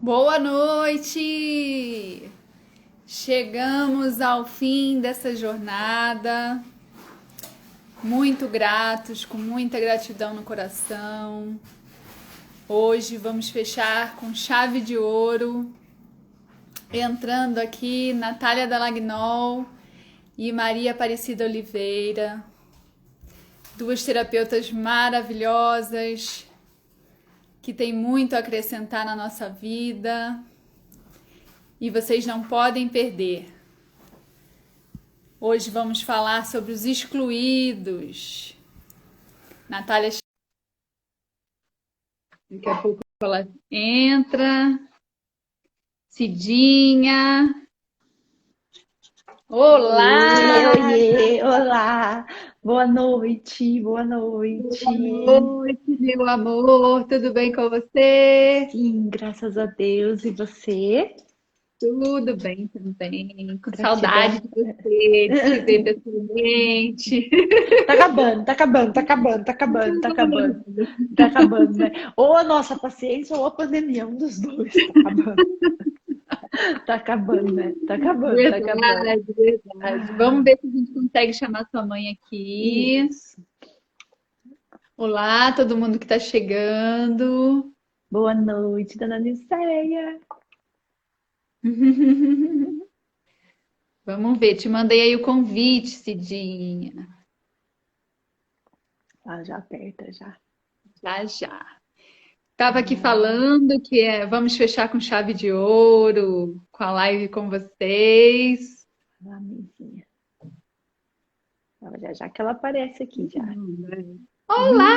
Boa noite! Chegamos ao fim dessa jornada, muito gratos, com muita gratidão no coração. Hoje vamos fechar com chave de ouro, entrando aqui Natália Dalagnol e Maria Aparecida Oliveira, duas terapeutas maravilhosas que têm muito a acrescentar na nossa vida. E vocês não podem perder. Hoje vamos falar sobre os excluídos. Natália, daqui a pouco ela entra. Cidinha. Olá! Oiê, olá, boa noite, boa noite. Boa noite, meu amor. Tudo bem com você? Sim, graças a Deus. E você? Tudo bem também. Com Gratidão. saudade de você, de te ver pessoalmente. Tá acabando, tá acabando, tá acabando, tá acabando, tá acabando. Tá acabando, né? Ou a nossa paciência ou a pandemia, um dos dois. Tá acabando. Tá acabando, né? Tá acabando, tá acabando. Verdade, verdade. Vamos ver se a gente consegue chamar sua mãe aqui. Isso. Olá, todo mundo que está chegando. Boa noite, dona Niceia. Vamos ver, te mandei aí o convite, Cidinha. Ah, já aperta, já. Já, já. Estava aqui falando que vamos fechar com chave de ouro, com a live com vocês. Ah, amiguinha. Já que ela aparece aqui, já. Olá!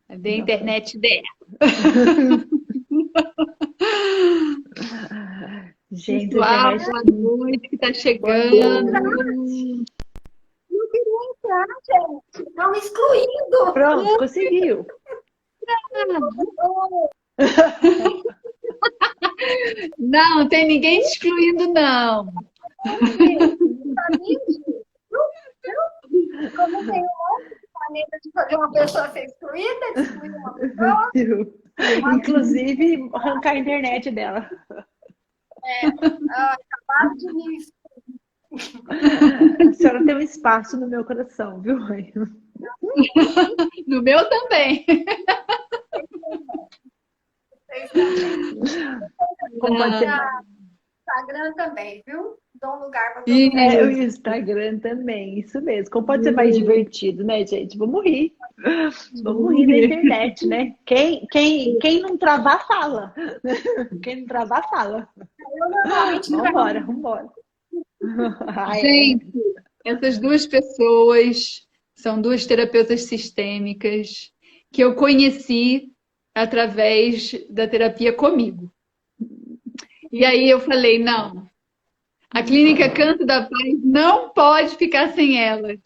Cadê a Nossa. internet dela? Gente, a Pessoal, internet. boa noite que está Boa chegando. noite. Não queria entrar, gente. Estão me excluindo. Pronto, conseguiu. Não, tem ninguém te excluindo, não. Como tem um monte de maneira de fazer uma pessoa ser excluída, de excluir uma pessoa, Inclusive, arrancar a internet dela. acabaram de me excluir. A senhora tem um espaço no meu coração, viu, mãe? No meu também. Vocês também. Como pode ser? Instagram também, viu? Dou um lugar para todo mundo. É, o Isso. Instagram também, isso mesmo. Como pode ser mais divertido, né, gente? Vamos rir. Vamos rir da internet, né? Quem não travar, fala. Quem não travar, fala. Eu normalmente Vambora, vambora. Ah, é. Gente, essas duas pessoas são duas terapeutas sistêmicas que eu conheci através da terapia comigo. E aí eu falei, não, a Clínica Canto da Paz não pode ficar sem elas.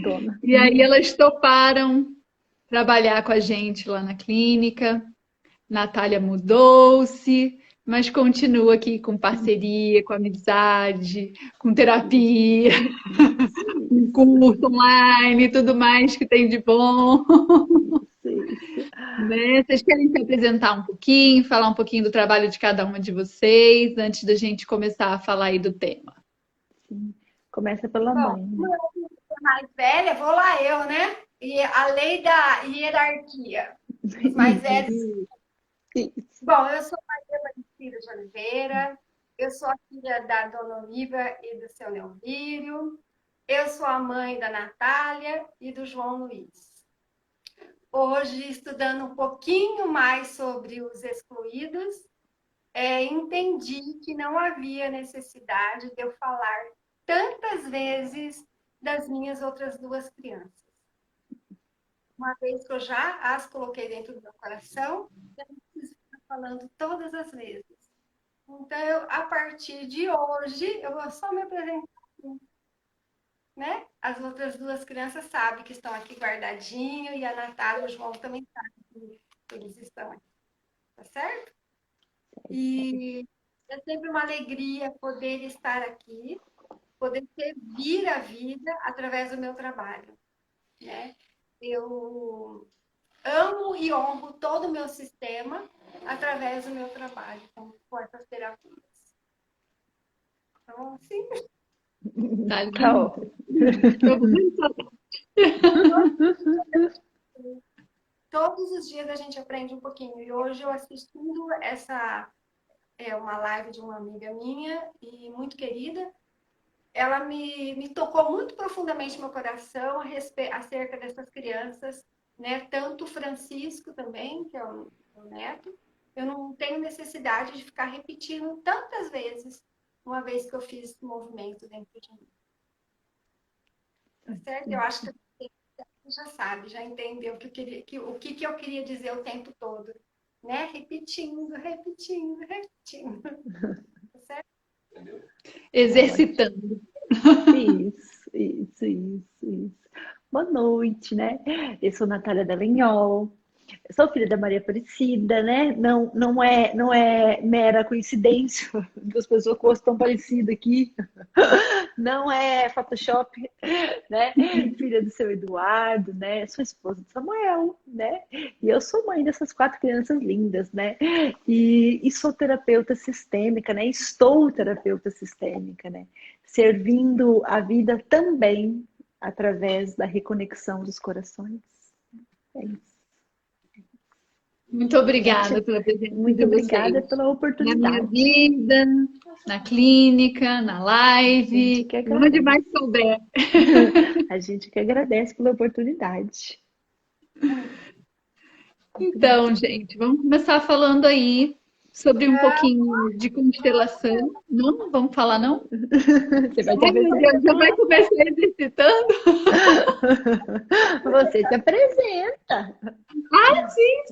Dona. E aí elas toparam trabalhar com a gente lá na clínica. Natália mudou-se, mas continua aqui com parceria, com amizade, com terapia, com curso online, e tudo mais que tem de bom. Isso. Né? Vocês querem se apresentar um pouquinho, falar um pouquinho do trabalho de cada uma de vocês, antes da gente começar a falar aí do tema? Sim. Começa pela Bom, mãe, como né? eu sou mais velha, vou lá eu, né? E a lei da hierarquia. Os mais velhos. Isso. Bom, eu sou Maria Aparecida de Oliveira, eu sou a filha da Dona Oliva e do seu Neumírio, eu sou a mãe da Natália e do João Luiz. Hoje, estudando um pouquinho mais sobre os excluídos, entendi que não havia necessidade de eu falar tantas vezes das minhas outras duas crianças. Uma vez que eu já as coloquei dentro do meu coração, eu não preciso ficar falando todas as vezes. Então, a partir de hoje, eu vou só me apresentar, né? As outras duas crianças sabem que estão aqui guardadinho e a Natália e o João também sabem que eles estão aqui, tá certo? E é sempre uma alegria poder estar aqui, poder servir a vida através do meu trabalho, né? eu amo e honro todo o meu sistema através do meu trabalho com essas terapias. Então, sim, Tá Tá lindo. ótimo. Tô muito saudade. todos os dias a gente aprende um pouquinho. E hoje eu assistindo uma live de uma amiga minha e muito querida, ela me tocou muito profundamente no meu coração acerca dessas crianças, né? Tanto o Francisco também, que é o neto, eu não tenho necessidade de ficar repetindo tantas vezes uma vez que eu fiz esse movimento dentro de mim. Tá certo? Eu acho que você já sabe, já entendeu o que eu queria dizer o tempo todo, né? Repetindo, repetindo, repetindo. Tá certo? Exercitando. Isso. Boa noite, né? Eu sou Natália Dallagnol. Eu sou filha da Maria Aparecida, né? Não é mera coincidência que as pessoas com tão parecidas aqui. Não é Photoshop, né? Filha do seu Eduardo, né? Sou esposa de Samuel, né? E eu sou mãe dessas 4 crianças lindas, né? E sou terapeuta sistêmica, né? Estou terapeuta sistêmica, né? Servindo a vida também através da reconexão dos corações. É isso. Muito obrigada pela presença Muito de obrigada vocês pela na minha oportunidade. vida, na clínica, na A gente live, que onde agradece. mais souber. A gente que agradece pela oportunidade. Então, gente, vamos começar falando aí sobre um pouquinho de constelação. Não, não vamos falar, não? Você vai te Ai, meu Deus, já vai começar exercitando? Você se apresenta. Ah, sim.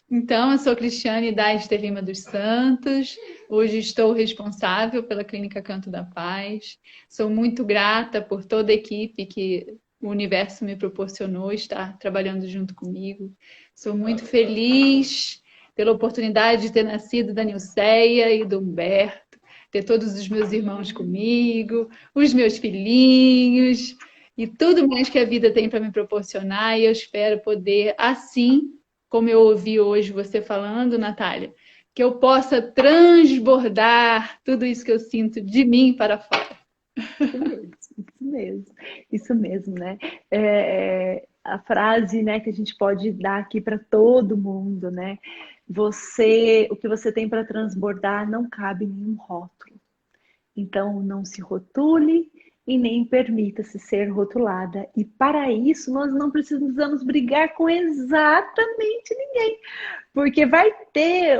Então, eu sou Cristiane Daes de Lima dos Santos. Hoje estou responsável pela Clínica Canto da Paz. Sou muito grata por toda a equipe que o universo me proporcionou estar trabalhando junto comigo. Sou muito feliz pela oportunidade de ter nascido da Nilceia e do Humberto, ter todos os meus irmãos comigo, os meus filhinhos e tudo mais que a vida tem para me proporcionar. E eu espero poder, assim como eu ouvi hoje você falando, Natália, que eu possa transbordar tudo isso que eu sinto de mim para fora. Isso mesmo, né? A frase, né, que a gente pode dar aqui para todo mundo, né? O que você tem para transbordar não cabe em nenhum rótulo. Então, não se rotule e nem permita-se ser rotulada. E para isso, nós não precisamos brigar com exatamente ninguém, porque vai ter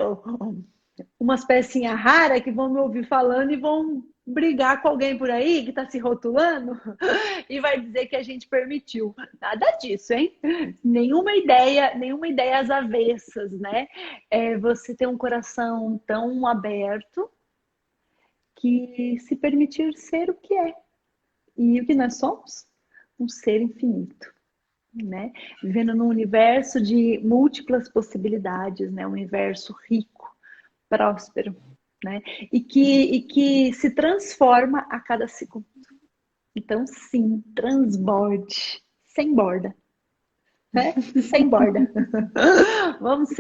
umas pecinhas raras que vão me ouvir falando e vão brigar com alguém por aí que está se rotulando e vai dizer que a gente permitiu. Nada disso, hein? Nenhuma ideia às avessas, né? Você tem um coração tão aberto que se permitir ser o que é. E o que nós somos? Um ser infinito, né? Vivendo num universo de múltiplas possibilidades, né? Um universo rico, próspero, né? E que se transforma a cada segundo. Então, sim, transborde, sem borda, né? Sem borda. Vamos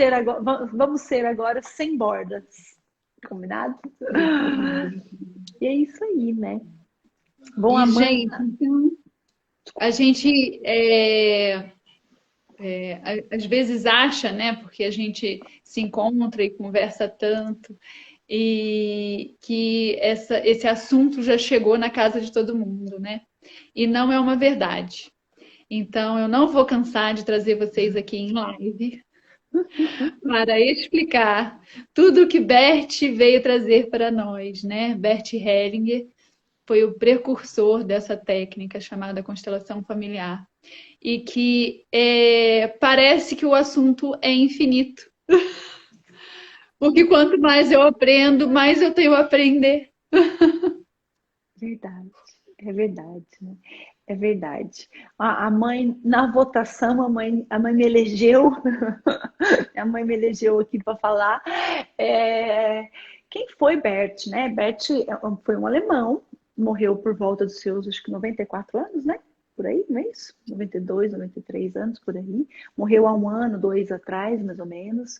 ser agora sem bordas. Combinado? E é isso aí, né? Bom, E, gente, Amanda. então, a gente às vezes acha, né, porque a gente se encontra e conversa tanto, e que esse assunto já chegou na casa de todo mundo, né? E não é uma verdade. Então, eu não vou cansar de trazer vocês aqui em live para explicar tudo o que Bert veio trazer para nós, né? Bert Hellinger foi o precursor dessa técnica chamada constelação familiar e que parece que o assunto é infinito, porque quanto mais eu aprendo, mais eu tenho a aprender. Verdade, é verdade, né? É verdade. A mãe, na votação, a mãe me elegeu, a mãe me elegeu aqui para falar. Quem foi Bert, né? Bert foi um alemão, morreu por volta dos seus, acho que 94 anos, né? por aí, não é isso? 92, 93 anos, por aí. Morreu há 1 ano, 2 atrás, mais ou menos.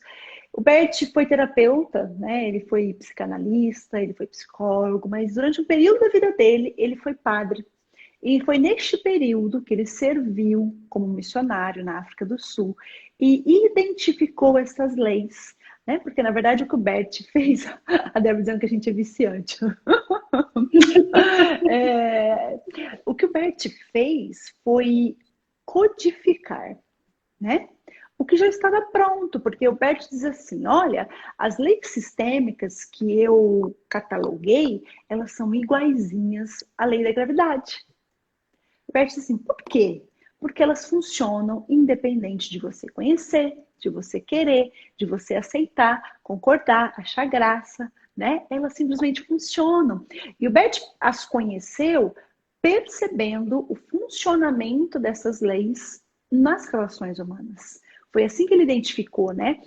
O Bert foi terapeuta, né? Ele foi psicanalista, ele foi psicólogo, mas durante um período da vida dele, ele foi padre. E foi neste período que ele serviu como missionário na África do Sul e identificou essas leis, né? Porque, na verdade, o que o Bert fez, a Débora dizendo que a gente é viciante. O que o Bert fez foi codificar, né? O que já estava pronto, porque o Bert diz assim, olha, as leis sistêmicas que eu cataloguei, elas são iguaizinhas à lei da gravidade. O Bert diz assim, por quê? Porque elas funcionam independente de você conhecer, de você querer, de você aceitar, concordar, achar graça, né? Elas simplesmente funcionam. E o Bert as conheceu percebendo o funcionamento dessas leis nas relações humanas. Foi assim que ele identificou, né?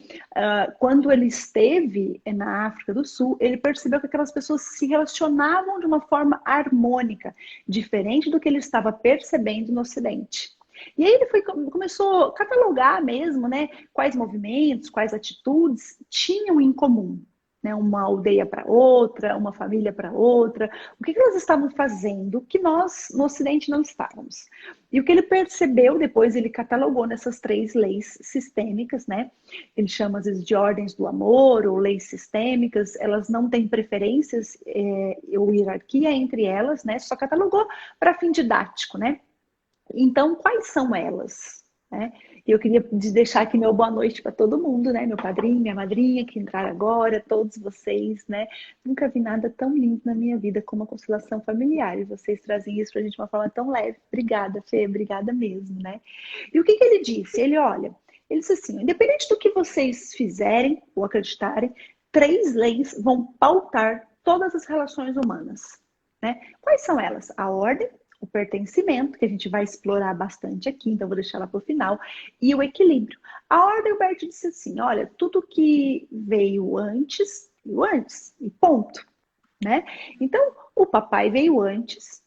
Quando ele esteve na África do Sul, ele percebeu que aquelas pessoas se relacionavam de uma forma harmônica, diferente do que ele estava percebendo no Ocidente. E aí ele começou a catalogar mesmo, né? Quais movimentos, quais atitudes tinham em comum. Né, uma aldeia para outra, uma família para outra. O que elas estavam fazendo que nós, no Ocidente, não estávamos? E o que ele percebeu, depois ele catalogou nessas 3 leis sistêmicas, né? Ele chama, às vezes, de ordens do amor ou leis sistêmicas. Elas não têm preferências ou hierarquia entre elas, né? Só catalogou para fim didático, né? Então, quais são elas? Né? E eu queria deixar aqui meu boa noite para todo mundo, né? Meu padrinho, minha madrinha que entraram agora, todos vocês, né? Nunca vi nada tão lindo na minha vida como a constelação familiar. E vocês trazem isso para a gente de uma forma tão leve. Obrigada, Fê, obrigada mesmo, né? E o que ele disse? Ele disse assim, independente do que vocês fizerem ou acreditarem, 3 leis vão pautar todas as relações humanas, né? Quais são elas? A ordem, o pertencimento, que a gente vai explorar bastante aqui, então vou deixar lá para o final, e o equilíbrio. A ordem, o Bert disse assim, olha, tudo que veio antes, e ponto, né? Então, o papai veio antes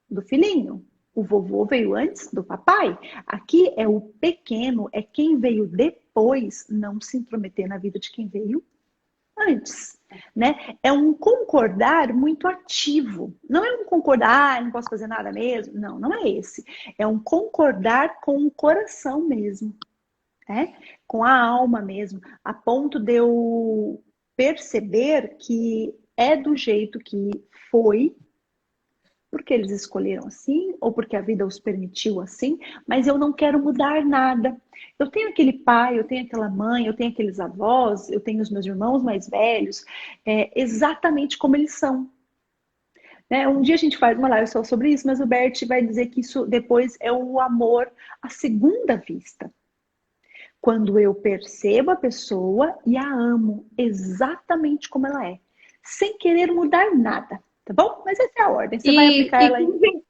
do filhinho, o vovô veio antes do papai. Aqui é o pequeno, é quem veio depois, não se intrometer na vida de quem veio antes, né? É um concordar muito ativo. Não é um concordar, não posso fazer nada mesmo. Não, não é esse. É um concordar com o coração mesmo, né? Com a alma mesmo, a ponto de eu perceber que é do jeito que foi, porque eles escolheram assim, ou porque a vida os permitiu assim, mas eu não quero mudar nada. Eu tenho aquele pai, eu tenho aquela mãe, eu tenho aqueles avós, eu tenho os meus irmãos mais velhos, exatamente como eles são. Né? Um dia a gente faz uma live só sobre isso, mas o Bert vai dizer que isso depois é o amor à segunda vista. Quando eu percebo a pessoa e a amo exatamente como ela é, sem querer mudar nada. Tá bom? Mas essa é a ordem. Você vai aplicar ela aí.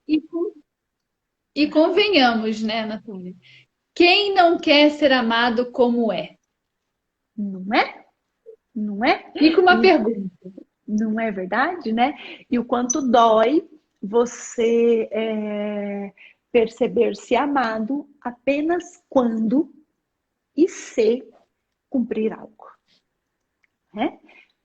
E convenhamos, né, Natália? Quem não quer ser amado como é? Não é? Não é? Fica uma pergunta. Não é verdade, né? E o quanto dói você perceber-se amado apenas quando e se cumprir algo. Né?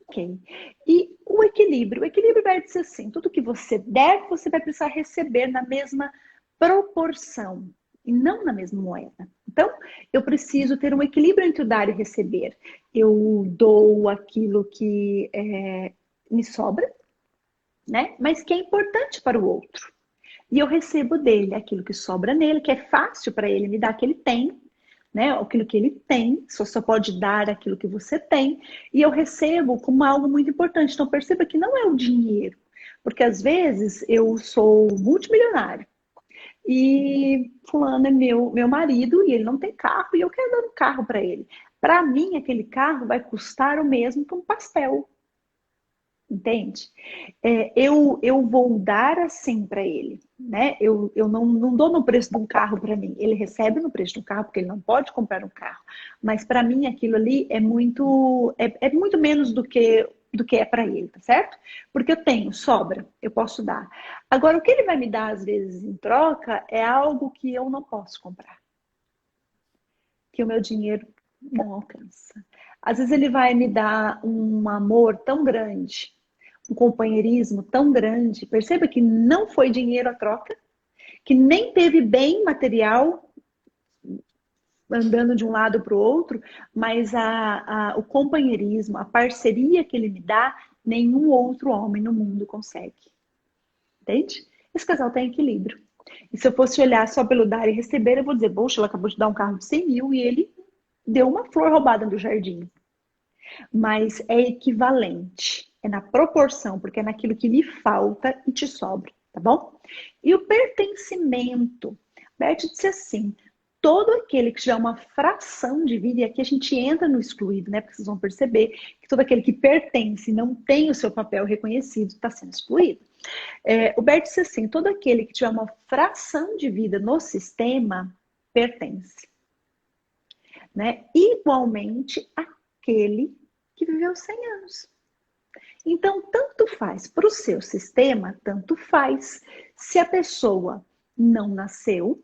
Ok. E o equilíbrio vai dizer assim, tudo que você der, você vai precisar receber na mesma proporção e não na mesma moeda. Então, eu preciso ter um equilíbrio entre o dar e receber. Eu dou aquilo que me sobra, né? Mas que é importante para o outro. E eu recebo dele aquilo que sobra nele, que é fácil para ele me dar, que ele tem, né? Aquilo que ele tem, só pode dar aquilo que você tem, e eu recebo como algo muito importante. Então perceba que não é o dinheiro, porque às vezes eu sou multimilionário e fulano é meu marido e ele não tem carro e eu quero dar um carro para ele. Para mim, aquele carro vai custar o mesmo que um pastel. Entende? Eu vou dar assim para ele, né? Eu não dou no preço de um carro para mim. Ele recebe no preço de um carro porque ele não pode comprar um carro. Mas para mim aquilo ali é muito menos do que do que é para ele, tá certo? Porque eu tenho, sobra, eu posso dar. Agora, o que ele vai me dar, às vezes, em troca, é algo que eu não posso comprar. Que o meu dinheiro não alcança. Às vezes ele vai me dar um amor tão grande, um companheirismo tão grande. Perceba que não foi dinheiro a troca, que nem teve bem material andando de um lado para o outro, mas o companheirismo, a parceria que ele me dá, nenhum outro homem no mundo consegue. Entende? Esse casal tem equilíbrio. E se eu fosse olhar só pelo dar e receber, eu vou dizer, poxa, ela acabou de dar um carro de 100 mil e ele deu uma flor roubada do jardim. Mas é equivalente, é na proporção, porque é naquilo que lhe falta e te sobra, tá bom? E o pertencimento, Bert disse assim, todo aquele que tiver uma fração de vida, e aqui a gente entra no excluído, né? Porque vocês vão perceber que todo aquele que pertence e não tem o seu papel reconhecido está sendo excluído. O Bert disse assim, todo aquele que tiver uma fração de vida no sistema, pertence. Né? Igualmente aquele que viveu 100 anos. Então, tanto faz para o seu sistema, tanto faz se a pessoa não nasceu,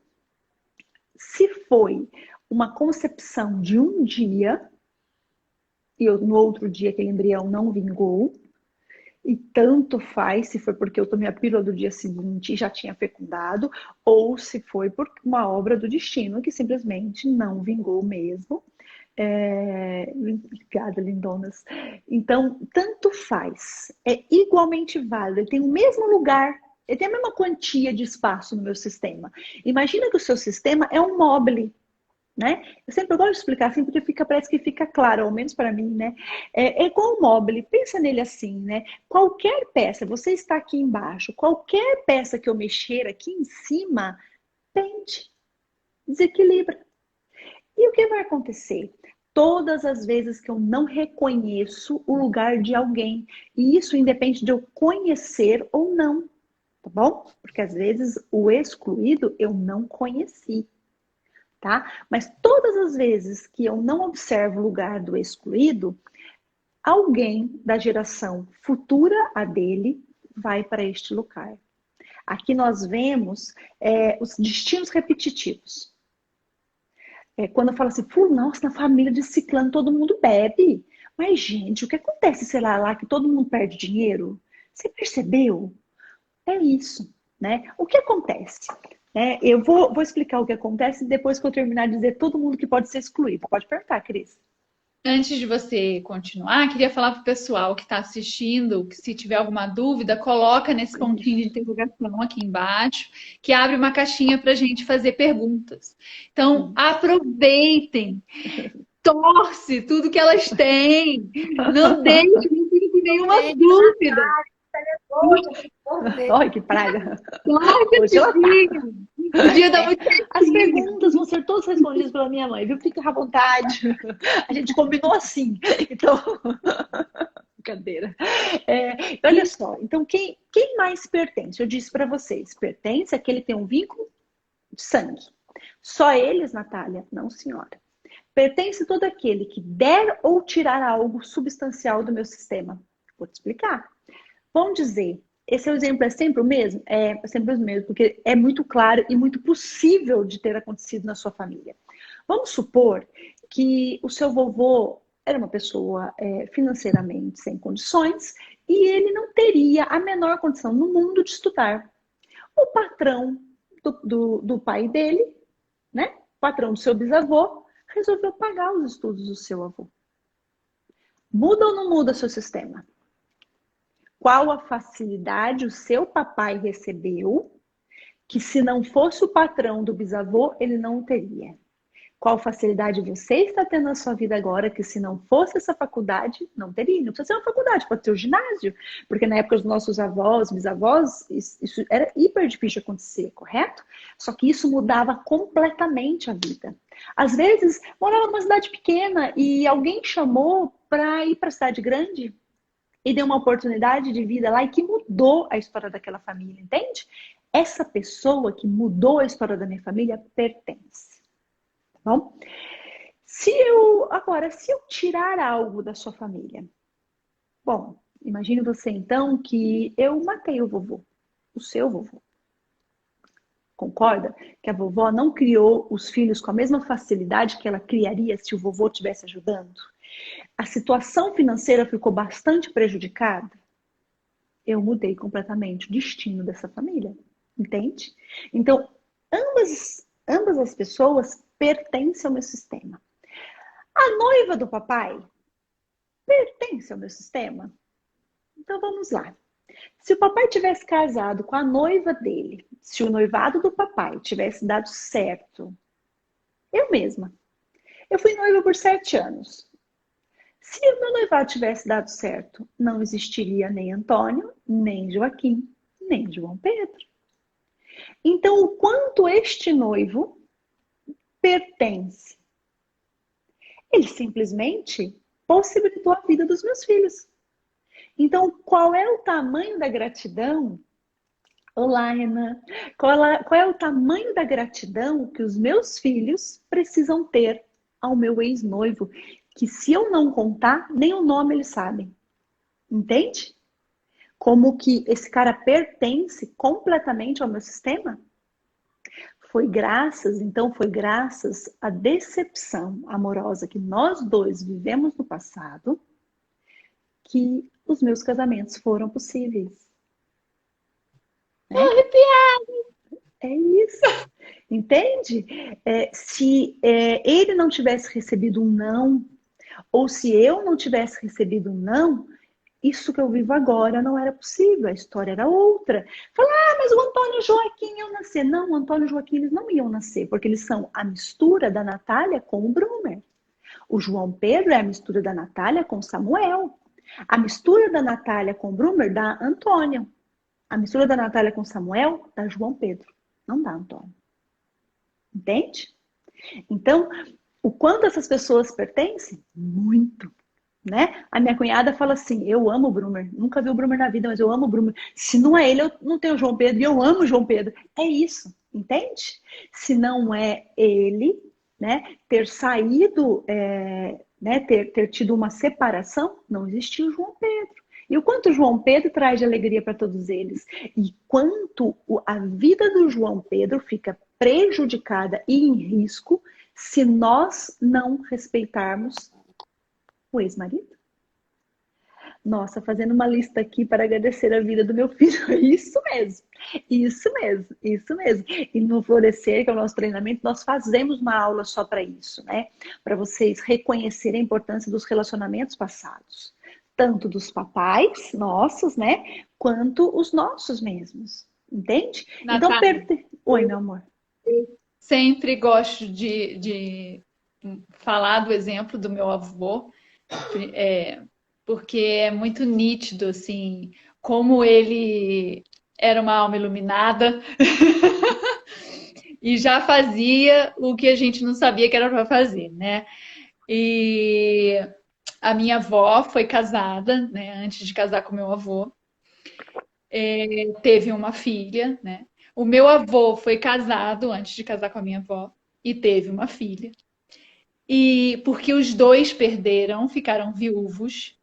se foi uma concepção de um dia, e no outro dia aquele embrião não vingou, e tanto faz se foi porque eu tomei a pílula do dia seguinte e já tinha fecundado, ou se foi por uma obra do destino que simplesmente não vingou mesmo. Obrigada, lindonas. Então, tanto faz. É igualmente válido. Ele tem o mesmo lugar, ele tem a mesma quantia de espaço no meu sistema. Imagina que o seu sistema é um mobile. Né? Eu sempre gosto de explicar assim, porque parece que fica claro, ao menos para mim, né? É igual um móvel, pensa nele assim, né? Qualquer peça, você está aqui embaixo, qualquer peça que eu mexer aqui em cima, pende, desequilibra. E o que vai acontecer? Todas as vezes que eu não reconheço o lugar de alguém, e isso independe de eu conhecer ou não, tá bom? Porque às vezes o excluído eu não conheci. Tá? Mas todas as vezes que eu não observo o lugar do excluído, alguém da geração futura a dele vai para este lugar. Aqui nós vemos os destinos repetitivos. Quando eu falo assim, nossa, na família de ciclano todo mundo bebe. Mas, gente, o que acontece, sei lá, que todo mundo perde dinheiro? Você percebeu? É isso, né? O que acontece? Eu vou explicar o que acontece depois que eu terminar de dizer todo mundo que pode ser excluído. Pode perguntar, Cris. Antes de você continuar, queria falar para o pessoal que está assistindo, que se tiver alguma dúvida, coloca nesse pontinho de interrogação aqui embaixo, que abre uma caixinha para a gente fazer perguntas. Então, aproveitem, torce tudo que elas têm, não deixe nenhuma dúvida. Olha que praga. Hoje ela As perguntas vão ser todas respondidas pela minha mãe, viu? Fica à vontade. A gente combinou assim. Então, brincadeira. Olha só, então quem mais pertence? Eu disse para vocês, pertence aquele que tem um vínculo de sangue. Só eles, Natália? Não, senhora. Pertence todo aquele que der ou tirar algo substancial do meu sistema. Vou te explicar. Vamos dizer, esse exemplo é sempre o mesmo? É sempre o mesmo, porque é muito claro e muito possível de ter acontecido na sua família. Vamos supor que o seu vovô era uma pessoa financeiramente sem condições e ele não teria a menor condição no mundo de estudar. O patrão do pai dele, né? O patrão do seu bisavô, resolveu pagar os estudos do seu avô. Muda ou não muda seu sistema? Qual a facilidade o seu papai recebeu, que se não fosse o patrão do bisavô, ele não teria? Qual facilidade você está tendo na sua vida agora, que se não fosse essa faculdade, não teria? Não precisa ser uma faculdade, pode ser o ginásio. Porque na época dos nossos avós, bisavós, isso era hiper difícil de acontecer, correto? Só que isso mudava completamente a vida. Às vezes, morava numa cidade pequena e alguém chamou para ir para a cidade grande e deu uma oportunidade de vida lá e que mudou a história daquela família, entende? Essa pessoa que mudou a história da minha família pertence. Tá bom? Se eu tirar algo da sua família, bom, Imagine você, então, que eu matei o vovô, o seu vovô. Concorda que a vovó não criou os filhos com a mesma facilidade que ela criaria se o vovô estivesse ajudando? A situação financeira ficou bastante prejudicada. Eu mudei completamente o destino dessa família, entende? Então, ambas as pessoas pertencem ao meu sistema. A noiva do papai pertence ao meu sistema? Então vamos lá. Se o papai tivesse casado com a noiva dele, se o noivado do papai tivesse dado certo, eu mesma, eu fui noiva por 7 anos. Se o meu noivado tivesse dado certo, não existiria nem Antônio, nem Joaquim, nem João Pedro. Então, o quanto este noivo pertence? Ele simplesmente possibilitou a vida dos meus filhos. Então, qual é o tamanho da gratidão? Olá, Renan. Qual é o tamanho da gratidão que os meus filhos precisam ter ao meu ex-noivo? Que se eu não contar, nem o nome eles sabem. Entende? Como que esse cara pertence completamente ao meu sistema? Foi graças à decepção amorosa que nós dois vivemos no passado que os meus casamentos foram possíveis. É isso. Entende? Se ele não tivesse recebido um não, ou se eu não tivesse recebido um não, isso que eu vivo agora não era possível, a história era outra. Falar, mas o Antônio e o Joaquim iam nascer. Não, o Antônio e o Joaquim eles não iam nascer, porque eles são a mistura da Natália com o Brumer. O João Pedro é a mistura da Natália com o Samuel. A mistura da Natália com o Brumer dá Antônio. A mistura da Natália com o Samuel dá João Pedro. Não dá Antônio. Entende? Então, o quanto essas pessoas pertencem? Muito. Né? A minha cunhada fala assim, eu amo o Brumer, nunca vi o Brumer na vida, mas eu amo o Brumer. Se não é ele, eu não tenho o João Pedro e eu amo o João Pedro. É isso, entende? Se não é ele, né, ter saído, né, ter tido uma separação, não existia o João Pedro. E o quanto o João Pedro traz de alegria para todos eles. E quanto a vida do João Pedro fica prejudicada e em risco se nós não respeitarmos o ex-marido? Nossa, fazendo uma lista aqui para agradecer a vida do meu filho. Isso mesmo, isso mesmo, isso mesmo. E no Florescer, que é o nosso treinamento, nós fazemos uma aula só para isso, né? Para vocês reconhecerem a importância dos relacionamentos passados. Tanto dos papais nossos, né? Quanto os nossos mesmos. Entende? Natália, Então, oi, meu amor. sempre gosto de falar do exemplo do meu avô, porque é muito nítido, assim, como ele era uma alma iluminada e já fazia o que a gente não sabia que era para fazer, né? E a minha avó foi casada, né, antes de casar com meu avô, teve uma filha, né? O meu avô foi casado antes de casar com a minha avó e teve uma filha. E porque os dois perderam, ficaram viúvos,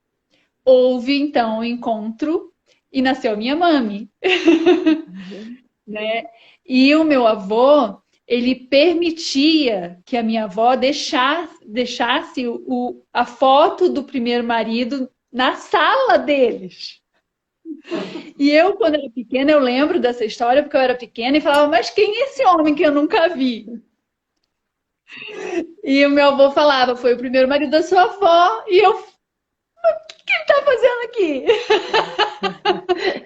houve então um encontro e nasceu a minha mami, né? E o meu avô, ele permitia que a minha avó deixasse a foto do primeiro marido na sala deles. E eu, quando era pequena, eu lembro dessa história porque eu era pequena e falava, mas quem é esse homem que eu nunca vi? E o meu avô falava, foi o primeiro marido da sua avó. E eu, o que ele tá fazendo aqui?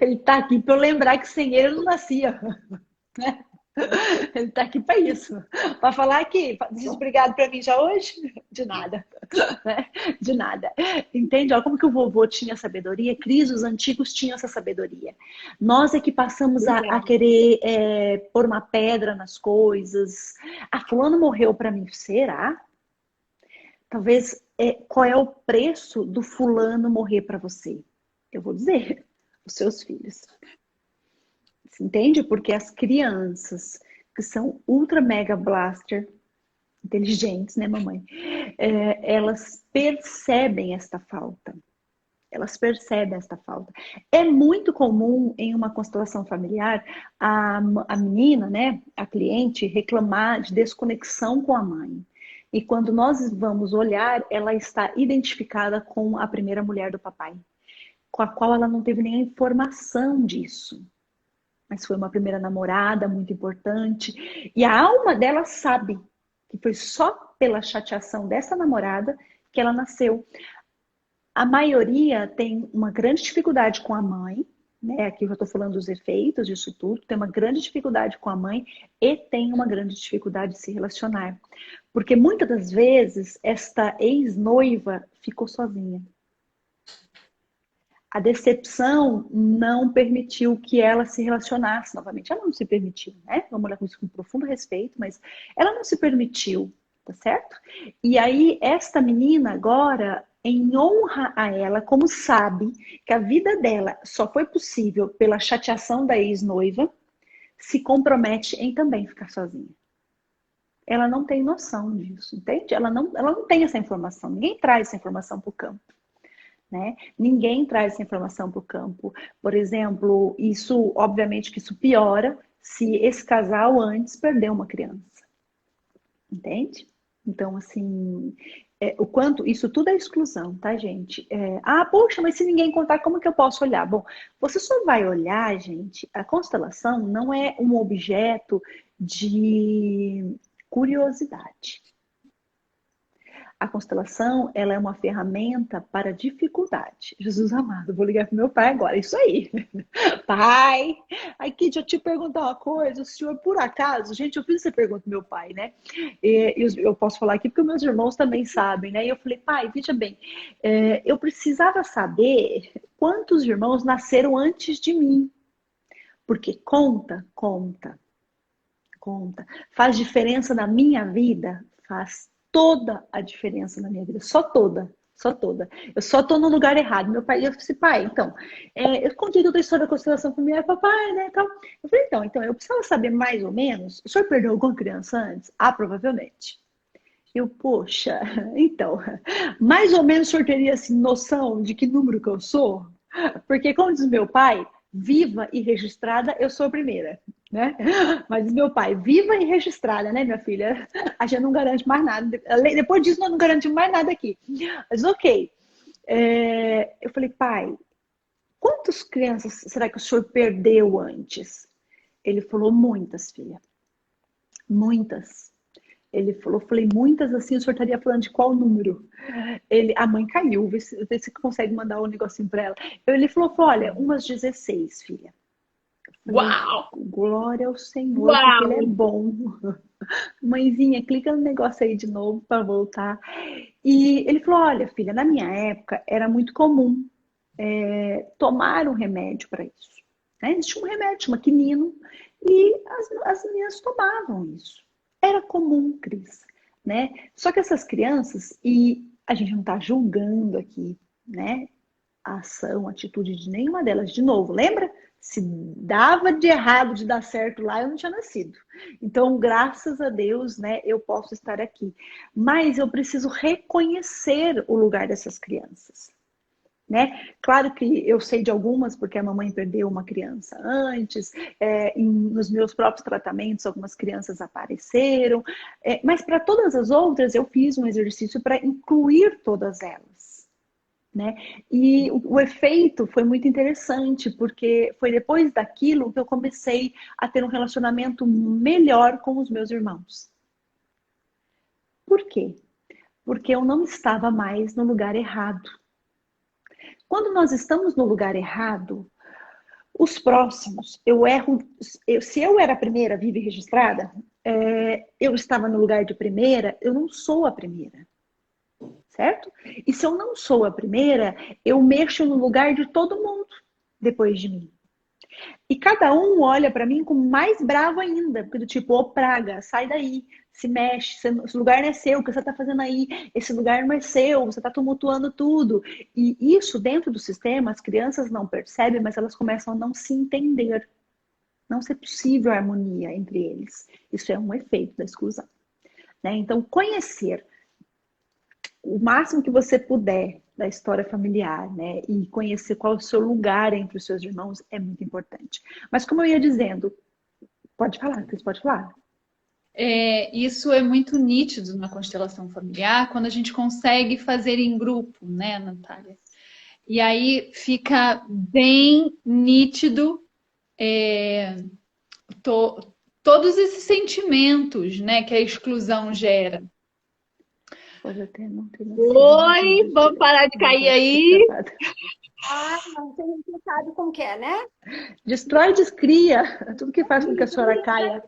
Ele tá aqui para eu lembrar que sem ele eu não nascia. Né? Ele tá aqui para isso. Para falar que diz obrigado para mim já hoje? De nada. Né? De nada. Entende? Olha como que o vovô tinha sabedoria. Cris, os antigos tinham essa sabedoria. Nós é que passamos a querer pôr uma pedra nas coisas. Ah, fulano morreu para mim. Será? Talvez, qual é o preço do fulano morrer para você? Eu vou dizer, os seus filhos. Você entende? Porque as crianças que são ultra mega blaster, inteligentes, né, mamãe? Elas percebem esta falta. Elas percebem esta falta. É muito comum em uma constelação familiar a menina, né, a cliente, reclamar de desconexão com a mãe. E quando nós vamos olhar, ela está identificada com a primeira mulher do papai, com a qual ela não teve nem a informação disso. Mas foi uma primeira namorada muito importante. E a alma dela sabe que foi só pela chateação dessa namorada que ela nasceu. A maioria tem uma grande dificuldade com a mãe, né? Aqui eu já estou falando dos efeitos disso tudo. Tem uma grande dificuldade com a mãe e tem uma grande dificuldade de se relacionar. Porque muitas das vezes esta ex-noiva ficou sozinha. A decepção não permitiu que ela se relacionasse novamente. Ela não se permitiu, né? Vamos olhar com isso com profundo respeito, mas ela não se permitiu, tá certo? E aí, esta menina agora, em honra a ela, como sabe que a vida dela só foi possível pela chateação da ex-noiva, se compromete em também ficar sozinha. Ela não tem noção disso, entende? Ela não tem essa informação. Ninguém traz essa informação para o campo. Né? Ninguém traz essa informação para o campo. Por exemplo, isso, obviamente que isso piora se esse casal antes perdeu uma criança. Entende? Então, assim, o quanto, isso tudo é exclusão, tá, gente? Poxa, mas se ninguém contar, como que eu posso olhar? Bom, você só vai olhar, gente, a constelação não é um objeto de curiosidade. A constelação, ela é uma ferramenta para dificuldade. Jesus amado, vou ligar para meu pai agora. Isso aí. Pai, aqui deixa eu te perguntar uma coisa. O senhor, por acaso, gente, eu fiz essa pergunta pro meu pai, né? Eu posso falar aqui porque meus irmãos também sabem, né? E eu falei, pai, veja bem, eu precisava saber quantos irmãos nasceram antes de mim. Porque conta. Faz diferença na minha vida? Faz toda a diferença na minha vida. Só toda. Eu só tô no lugar errado. Meu pai, eu disse, pai, então, eu contei toda a história da constelação familiar, papai, né, então. Eu falei, então, eu precisava saber mais ou menos, o senhor perdeu alguma criança antes? Ah, provavelmente. Poxa, então, mais ou menos o senhor teria, assim, noção de que número que eu sou? Porque, como diz meu pai, viva e registrada, eu sou a primeira, né? Mas meu pai, viva e registrada, né, minha filha? A gente não garante mais nada. Depois disso, nós não garantimos mais nada aqui. Mas ok. Eu falei, pai, quantas crianças será que o senhor perdeu antes? Ele falou, muitas, filha. Muitas. Ele falou, falei, muitas assim, o senhor estaria falando de qual número? A mãe caiu, vê se consegue mandar um negocinho para ela. Ele falou, olha, umas 16, filha. Falei, Uau! glória ao Senhor, Uau! porque Ele é bom. Mãezinha, clica no negócio aí de novo para voltar. E ele falou, olha, filha, na minha época era muito comum tomar um remédio para isso. Né? Existia um remédio, chama quinino, e as meninas tomavam isso. Era comum, Cris. Né? Só que essas crianças, e a gente não está julgando aqui, né? A ação, a atitude de nenhuma delas. De novo, lembra? Se dava de errado de dar certo lá, eu não tinha nascido. Então, graças a Deus, né, eu posso estar aqui. Mas eu preciso reconhecer o lugar dessas crianças. Né? Claro que eu sei de algumas, porque a mamãe perdeu uma criança antes, nos meus próprios tratamentos algumas crianças apareceram, mas para todas as outras eu fiz um exercício para incluir todas elas. Né? E o efeito foi muito interessante, porque foi depois daquilo que eu comecei a ter um relacionamento melhor com os meus irmãos. Por quê? Porque eu não estava mais no lugar errado. Quando nós estamos no lugar errado, os próximos, eu erro. Se eu era a primeira viva e registrada, eu estava no lugar de primeira, eu não sou a primeira. Certo? E se eu não sou a primeira, eu mexo no lugar de todo mundo depois de mim. E cada um olha para mim com mais bravo ainda, porque do tipo, ô praga, sai daí, se mexe, esse lugar não é seu, o que você está fazendo aí? Esse lugar não é seu, você está tumultuando tudo. E isso dentro do sistema, as crianças não percebem, mas elas começam a não se entender. Não ser possível a harmonia entre eles. Isso é um efeito da exclusão. Né? Então, conhecer o máximo que você puder da história familiar, né? E conhecer qual é o seu lugar entre os seus irmãos é muito importante. Mas como eu ia dizendo, pode falar, Cris, pode falar. Isso é muito nítido na constelação familiar quando a gente consegue fazer em grupo, né, Natália? E aí fica bem nítido todos esses sentimentos, né, que a exclusão gera. Pode até não ter Oi, vamos parar de cair aí. Não, você sabe como que é, né? Destrói, descria. Tudo que faz com que a senhora caia.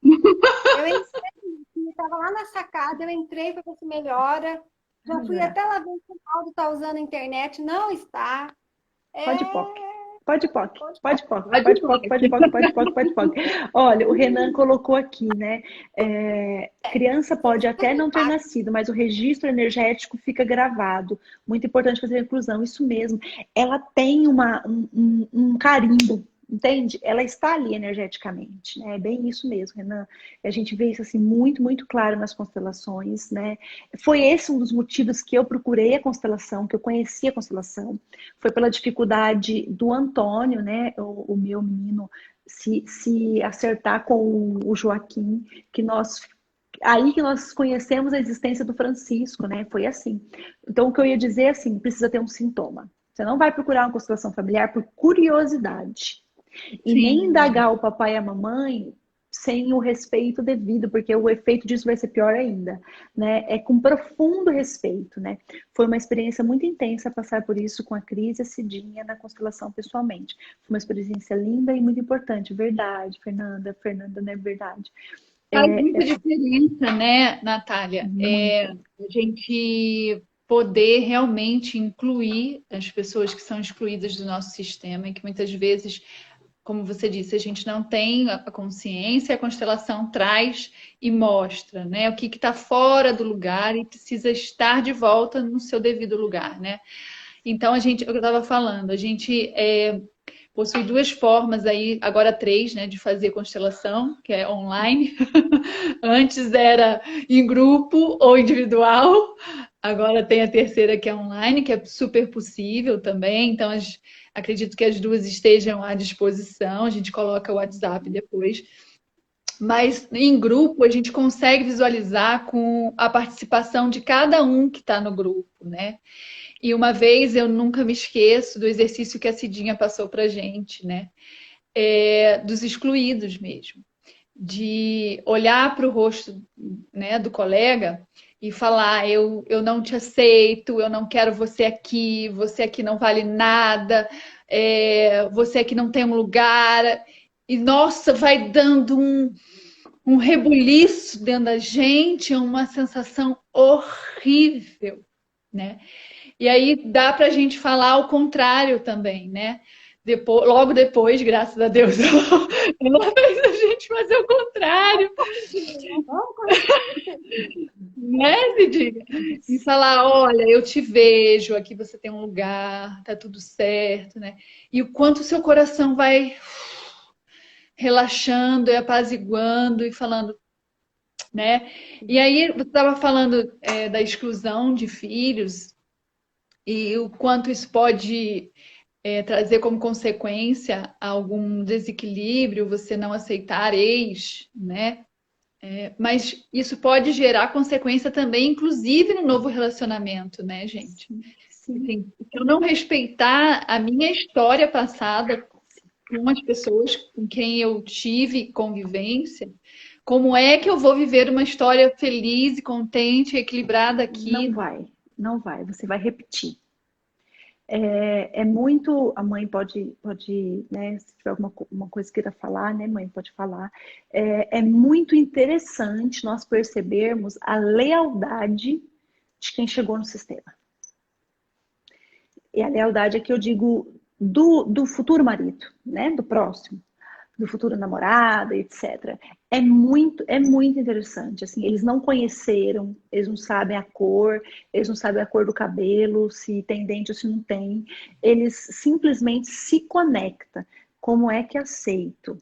Eu entrei, estava lá na sacada, eu entrei para ver se melhora. Já fui até lá ver se o Aldo está usando a internet. Não está. Pode POC. Pode POC. Pode POC. Pode POC. Pode POC. Pode POC. Pode POC. Olha, o Renan colocou aqui, né? Criança pode até não ter nascido, mas o registro energético fica gravado. Muito importante fazer a inclusão. Isso mesmo. Ela tem um carimbo. Entende? Ela está ali energeticamente, né? É bem isso mesmo, Renan. A gente vê isso assim muito, muito claro nas constelações, né? Foi esse um dos motivos que eu procurei a constelação, que eu conheci a constelação. Foi pela dificuldade do Antônio, né? O meu menino se acertar com o Joaquim, aí que nós conhecemos a existência do Francisco, né? Foi assim. Então, o que eu ia dizer é assim, precisa ter um sintoma. Você não vai procurar uma constelação familiar por curiosidade. E nem indagar o papai e a mamãe sem o respeito devido, porque o efeito disso vai ser pior ainda, né? É com profundo respeito, né? Foi uma experiência muito intensa passar por isso com a Cris e a Cidinha na constelação pessoalmente. Foi uma experiência linda e muito importante. Verdade, Fernanda. Fernanda, não é verdade? Faz muita diferença, né, Natália? A gente poder realmente incluir as pessoas que são excluídas do nosso sistema e que muitas vezes, como você disse, a gente não tem a consciência, a constelação traz e mostra, né? O que está fora do lugar e precisa estar de volta no seu devido lugar, né? Então, eu estava falando, a gente possui duas formas aí, agora três, né, de fazer constelação, que é online. Antes era em grupo ou individual. Agora tem a terceira que é online, que é super possível também. Então, acredito que as duas estejam à disposição. A gente coloca o WhatsApp depois. Mas em grupo a gente consegue visualizar com a participação de cada um que está no grupo, né? E uma vez eu nunca me esqueço do exercício que a Cidinha passou para gente, né? Dos excluídos mesmo, de olhar para o rosto, né, do colega e falar: eu não te aceito, eu não quero você aqui não vale nada, você aqui não tem um lugar. E nossa, vai dando um rebuliço dentro da gente, uma sensação horrível, né? E aí dá para a gente falar o contrário também, né? Logo depois, graças a Deus, ela fez a gente fazer o contrário. Né, Cidinha? E falar: olha, eu te vejo, aqui você tem um lugar, tá tudo certo, né? E o quanto o seu coração vai relaxando e apaziguando e falando, né? E aí você estava falando da exclusão de filhos e o quanto isso pode trazer como consequência algum desequilíbrio, você não aceitar ex, né? Mas isso pode gerar consequência também, inclusive no novo relacionamento, né, gente? Sim. Assim, se eu não respeitar a minha história passada com as pessoas com quem eu tive convivência, como é que eu vou viver uma história feliz e contente, equilibrada aqui? Não vai. Você vai repetir. É muito, a mãe pode, né, se tiver alguma coisa que queira falar, né, mãe, pode falar. É muito interessante nós percebermos a lealdade de quem chegou no sistema. E a lealdade é que eu digo do futuro marido, né, do próximo, do futuro namorado, etc. É muito interessante. Assim, eles não conheceram, eles não sabem a cor, eles não sabem a cor do cabelo, se tem dente ou se não tem. Eles simplesmente se conectam. Como é que aceito?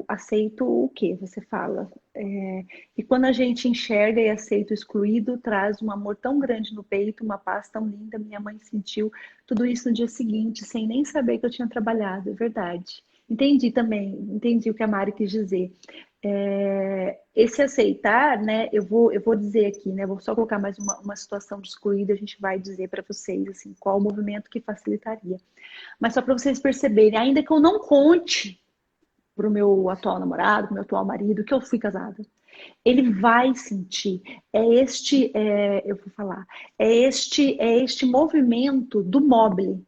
aceito o quê? Você fala. E quando a gente enxerga e aceita o excluído, traz um amor tão grande no peito, uma paz tão linda. Minha mãe sentiu tudo isso no dia seguinte, sem nem saber que eu tinha trabalhado, é verdade. Entendi também, entendi o que a Mari quis dizer. Esse aceitar, né? Eu vou dizer aqui, né? Vou só colocar mais uma situação de excluído, a gente vai dizer para vocês assim, qual o movimento que facilitaria. Mas só para vocês perceberem, ainda que eu não conte pro meu atual namorado, pro meu atual marido, que eu fui casada. Ele vai sentir. Eu vou falar, é este movimento do mobile.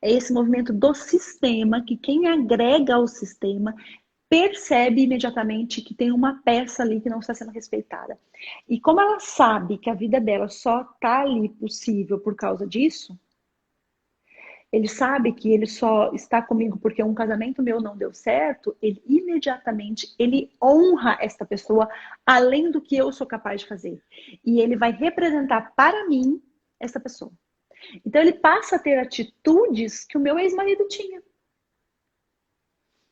É esse movimento do sistema que quem agrega ao sistema percebe imediatamente que tem uma peça ali que não está sendo respeitada. E como ela sabe que a vida dela só está ali possível por causa disso, ele sabe que ele só está comigo porque um casamento meu não deu certo, ele imediatamente ele honra esta pessoa além do que eu sou capaz de fazer. E ele vai representar para mim essa pessoa. Então ele passa a ter atitudes que o meu ex-marido tinha.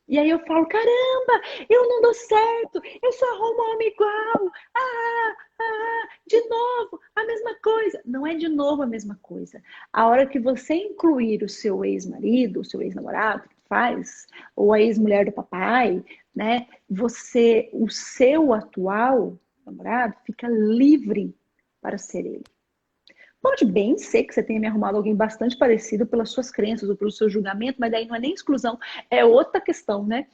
E aí eu falo, caramba, eu não dou certo, eu só arrumo homem igual. De novo, a mesma coisa. Não é de novo a mesma coisa. A hora que você incluir o seu ex-marido, o seu ex-namorado, que faz, ou a ex-mulher do papai, né? O seu atual namorado fica livre para ser ele. Pode bem ser que você tenha me arrumado alguém bastante parecido pelas suas crenças ou pelo seu julgamento, mas daí não é nem exclusão, é outra questão, né?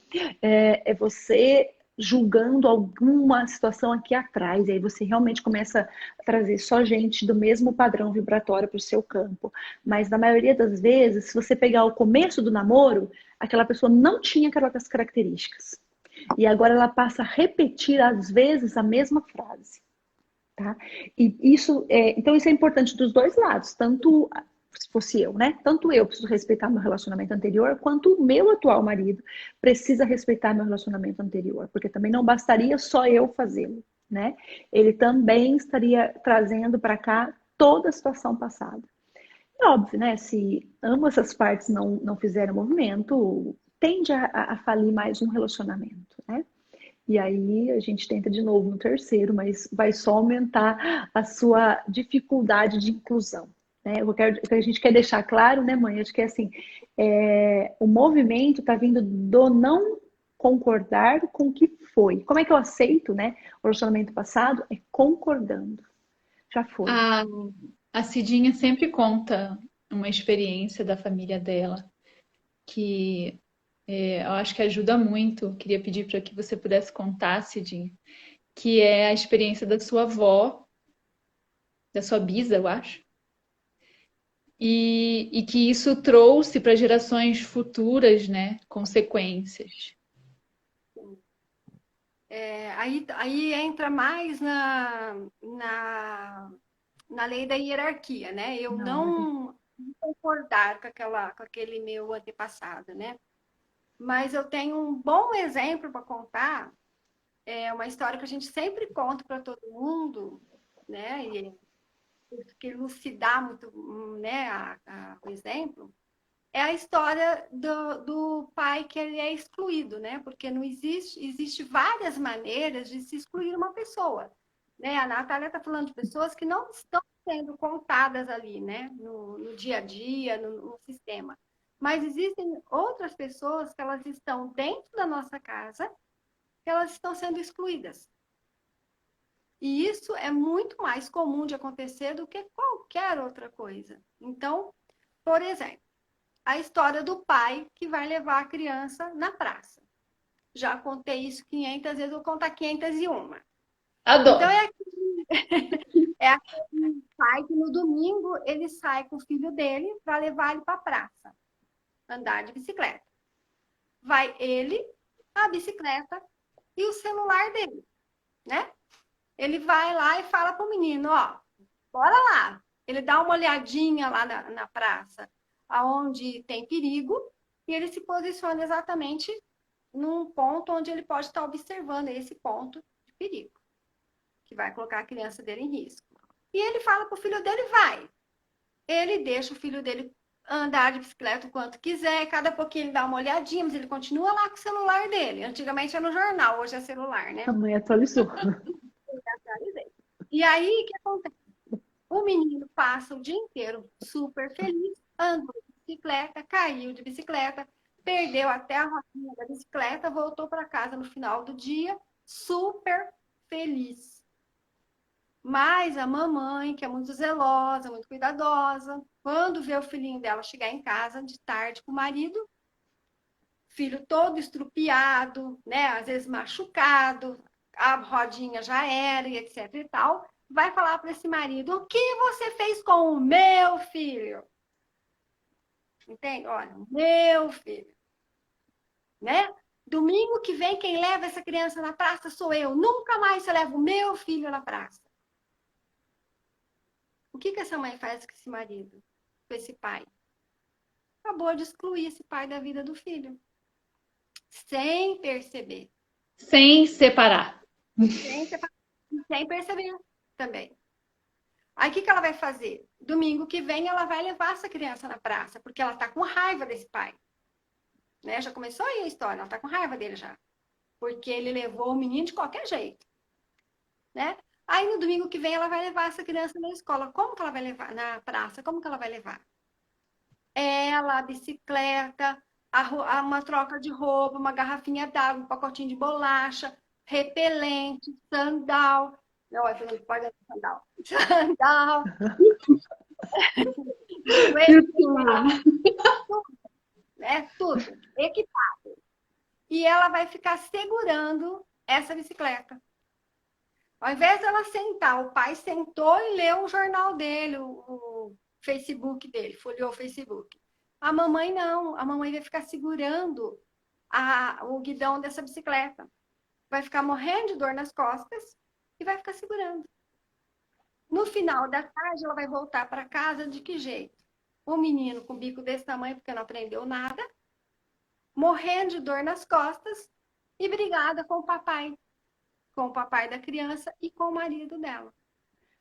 É você julgando alguma situação aqui atrás, e aí você realmente começa a trazer só gente do mesmo padrão vibratório para o seu campo. Mas na maioria das vezes, se você pegar o começo do namoro, aquela pessoa não tinha aquelas características. E agora ela passa a repetir, às vezes, a mesma frase. Tá? Então isso é importante dos dois lados, tanto se fosse eu, né? Tanto eu preciso respeitar meu relacionamento anterior, quanto o meu atual marido precisa respeitar meu relacionamento anterior, porque também não bastaria só eu fazê-lo, né? Ele também estaria trazendo para cá toda a situação passada. E óbvio, né? Se ambas as partes não fizerem movimento, tende a falir mais um relacionamento, né? E aí a gente tenta de novo no terceiro, mas vai só aumentar a sua dificuldade de inclusão. Né? O que a gente quer deixar claro, né, mãe? Acho que é assim, o movimento está vindo do não concordar com o que foi. Como é que eu aceito, né? O relacionamento passado é concordando. Já foi. A, a Cidinha sempre conta uma experiência da família dela que eu acho que ajuda muito. Queria pedir para que você pudesse contar, Cidinha, que é a experiência da sua avó, da sua bisa, eu acho, e que isso trouxe para gerações futuras, né, consequências. Aí entra mais na lei da hierarquia, né? Eu não concordar com aquele meu antepassado, né? Mas eu tenho um bom exemplo para contar, é uma história que a gente sempre conta para todo mundo, né? E que elucidar muito, né, o exemplo, é a história do pai que ele é excluído, né? Porque não existe várias maneiras de se excluir uma pessoa, né? A Natália está falando de pessoas que não estão sendo contadas ali, né? No dia a dia, no sistema. Mas existem outras pessoas que elas estão dentro da nossa casa, que elas estão sendo excluídas. E isso é muito mais comum de acontecer do que qualquer outra coisa. Então, por exemplo, a história do pai que vai levar a criança na praça. Já contei isso 500 vezes, vou contar 501. Adoro. Então, é aquele pai que no domingo ele sai com o filho dele para levar ele para a praça, andar de bicicleta. Vai ele, a bicicleta e o celular dele, né? Ele vai lá e fala para o menino, ó, bora lá. Ele dá uma olhadinha lá na praça, aonde tem perigo, e ele se posiciona exatamente num ponto onde ele pode estar observando esse ponto de perigo, que vai colocar a criança dele em risco. E ele fala para o filho dele, vai. Ele deixa o filho dele andar de bicicleta o quanto quiser, cada pouquinho ele dá uma olhadinha, mas ele continua lá com o celular dele. Antigamente era no jornal, hoje é celular, né? A mãe atualizou. E aí, o que acontece? O menino passa o dia inteiro super feliz, andou de bicicleta, caiu de bicicleta, perdeu até a rodinha da bicicleta, voltou para casa no final do dia, super feliz. Mas a mamãe, que é muito zelosa, muito cuidadosa, quando vê o filhinho dela chegar em casa de tarde com o marido, filho todo estrupiado, né? Às vezes machucado, a rodinha já era, e etc e tal, vai falar para esse marido: o que você fez com o meu filho? Entende? Olha, meu filho, né? Domingo que vem, quem leva essa criança na praça sou eu. Nunca mais você leva o meu filho na praça. O que essa mãe faz com esse marido, com esse pai? Acabou de excluir esse pai da vida do filho. Sem perceber. Sem separar. Sem perceber também. Aí o que ela vai fazer? Domingo que vem ela vai levar essa criança na praça, porque ela tá com raiva desse pai. Né? Já começou aí a história, ela tá com raiva dele já. Porque ele levou o menino de qualquer jeito. Né? Aí no domingo que vem ela vai levar essa criança na escola. Como que ela vai levar? Na praça, como que ela vai levar? Ela, a bicicleta, uma troca de roupa, uma garrafinha d'água, um pacotinho de bolacha, repelente, sandal. Não, eu não pode sandal. Sandal. Tudo. Equipado. E ela vai ficar segurando essa bicicleta. Ao invés dela sentar, o pai sentou e leu o jornal dele, o Facebook dele, folheou o Facebook. A mamãe não, a mamãe vai ficar segurando o guidão dessa bicicleta. Vai ficar morrendo de dor nas costas e vai ficar segurando. No final da tarde, ela vai voltar para casa de que jeito? O menino com o bico desse tamanho, porque não aprendeu nada, morrendo de dor nas costas e brigada com o papai da criança e com o marido dela.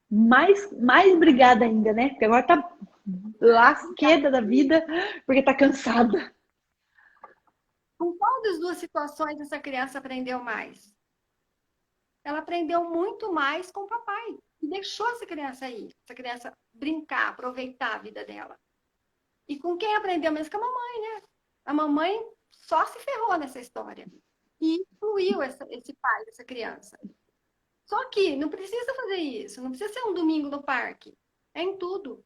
Mais brigada ainda, né? Porque agora tá lasqueda da vida, porque tá cansada. Com qual das duas situações essa criança aprendeu mais? Ela aprendeu muito mais com o papai. E deixou essa criança ir. Essa criança brincar, aproveitar a vida dela. E com quem aprendeu mesmo? Com a mamãe, né? A mamãe só se ferrou nessa história. E incluiu esse pai, essa criança. Só que não precisa fazer isso. Não precisa ser um domingo no parque. É em tudo.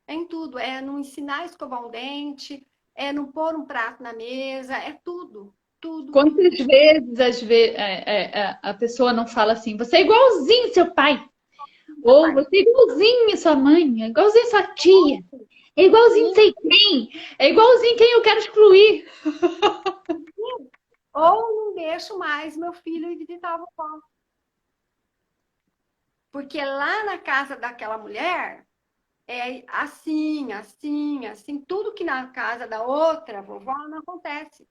É em tudo. É não ensinar a escovar um dente. É não pôr um prato na mesa. É tudo. Tudo. Quantas vezes a pessoa não fala assim, você é igualzinho seu pai. Ou você é igualzinho sua mãe, é igualzinho sua tia, é igualzinho sei quem, é igualzinho quem eu quero excluir. Ou não deixo mais meu filho ir visitar a vovó. Porque lá na casa daquela mulher, é assim, assim, assim. Tudo que na casa da outra vovó não acontece.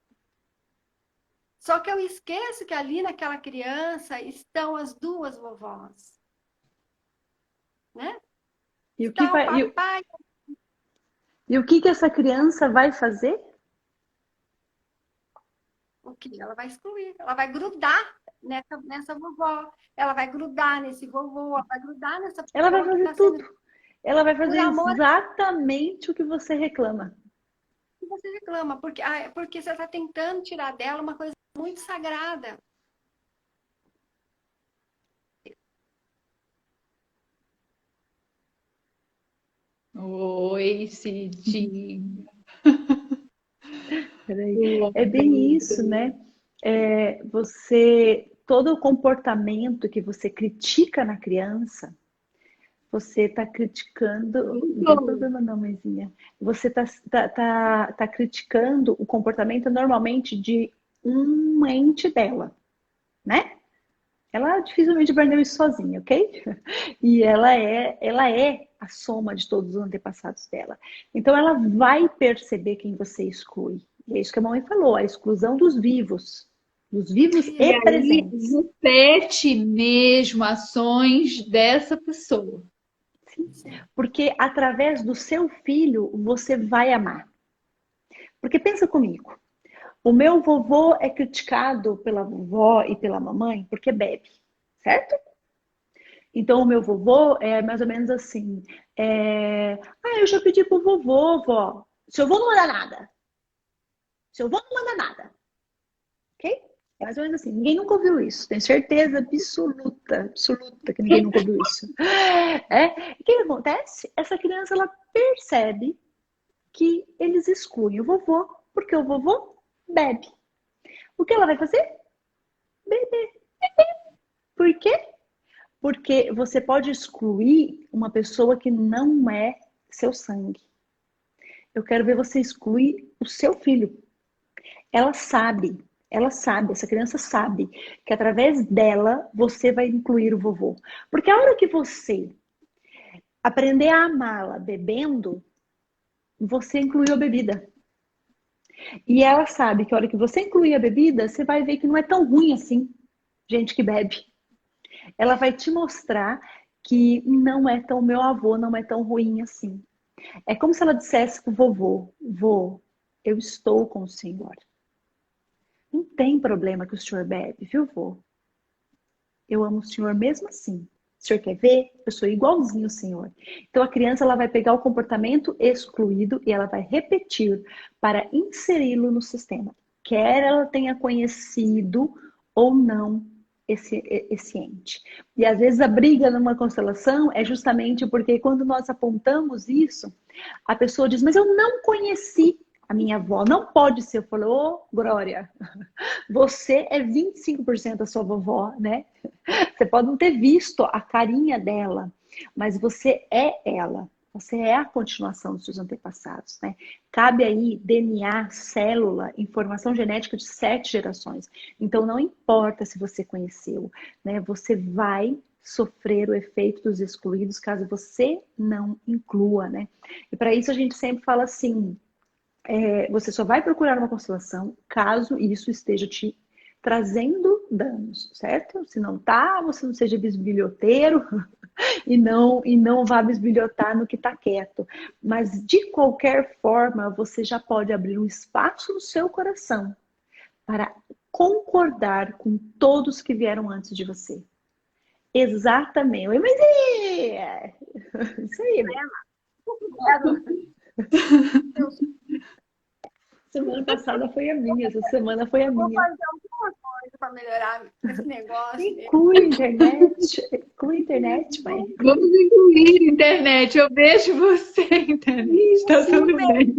Só que eu esqueço que ali naquela criança estão as duas vovós. Né? E o que essa criança vai fazer? O que? Ela vai excluir, ela vai grudar nessa vovó, ela vai grudar nesse vovô, ela vai grudar nessa Ela vai fazer tudo. Ela vai fazer exatamente o que você reclama. O que você reclama, porque você está tentando tirar dela uma coisa muito sagrada. Oi, Cidinha. É bem isso, né? Todo o comportamento que você critica na criança, você está criticando. Não tem problema não, mãezinha. Você tá criticando o comportamento normalmente de um ente dela, né? Ela dificilmente aprendeu isso sozinha, ok? E ela é a soma de todos os antepassados dela. Então ela vai perceber quem você exclui. E é isso que a mamãe falou, a exclusão dos vivos e presentes. Repete mesmo ações dessa pessoa. Sim. Porque através do seu filho, você vai amar. Porque pensa comigo, o meu vovô é criticado pela vovó e pela mamãe porque bebe, certo? Então, o meu vovô é mais ou menos assim. Eu já pedi pro vovô, vó. Seu avô não manda nada. Seu avô não manda nada. Ok? É mais ou menos assim. Ninguém nunca ouviu isso. Tenho certeza absoluta que ninguém nunca ouviu isso. O que acontece? Essa criança, ela percebe que eles excluem o vovô porque o vovô bebe. O que ela vai fazer? Beber. Por quê? Porque você pode excluir uma pessoa que não é seu sangue. Eu quero ver você excluir o seu filho. Ela sabe, essa criança sabe que através dela você vai incluir o vovô. Porque a hora que você aprender a amá-la bebendo, você incluiu a bebida. E ela sabe que a hora que você incluir a bebida, você vai ver que não é tão ruim assim, gente que bebe. Ela vai te mostrar que não é tão meu avô, não é tão ruim assim. É como se ela dissesse pro vovô, vô, eu estou com o senhor. Não tem problema que o senhor bebe, viu, vô? Eu amo o senhor mesmo assim. O senhor quer ver? Eu sou igualzinho o senhor. Então a criança ela vai pegar o comportamento excluído e ela vai repetir para inseri-lo no sistema. Quer ela tenha conhecido ou não esse ente. E às vezes a briga numa constelação é justamente porque quando nós apontamos isso, a pessoa diz, mas eu não conheci a minha avó, não pode ser. Eu falo, ô, Glória, você é 25% da sua vovó, né? Você pode não ter visto a carinha dela, mas você é ela. Você é a continuação dos seus antepassados, né? Cabe aí DNA, célula, informação genética de 7 gerações. Então não importa se você conheceu, né? Você vai sofrer o efeito dos excluídos caso você não inclua, né? E para isso a gente sempre fala assim, você só vai procurar uma constelação caso isso esteja te trazendo danos, certo? Se não tá, você não seja bisbilhoteiro e não vá bisbilhotar no que tá quieto. Mas de qualquer forma, você já pode abrir um espaço no seu coração para concordar com todos que vieram antes de você. Exatamente. Oi, mas isso aí. Semana passada foi a minha, essa semana foi a Vou minha. fazer alguma coisa para melhorar esse negócio. Inclui a internet, mãe. Vamos incluir internet. Eu vejo você, internet. Tá Isso. tudo bem.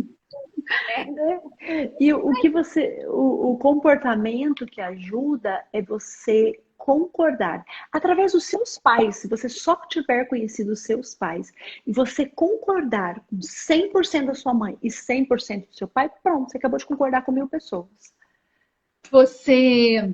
E o comportamento que ajuda é você concordar. Através dos seus pais, se você só tiver conhecido os seus pais, e você concordar com 100% da sua mãe e 100% do seu pai, pronto, você acabou de concordar com 1000 pessoas. Você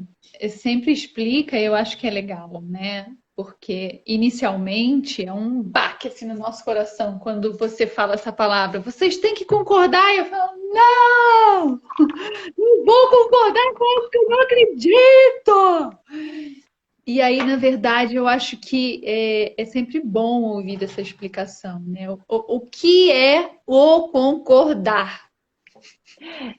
sempre explica, e eu acho que é legal, né? Porque inicialmente é um baque assim no nosso coração quando você fala essa palavra. Vocês têm que concordar. E eu falo, não! Não vou concordar com isso que eu não acredito! E aí, na verdade, eu acho que é sempre bom ouvir essa explicação, né? O que é o concordar?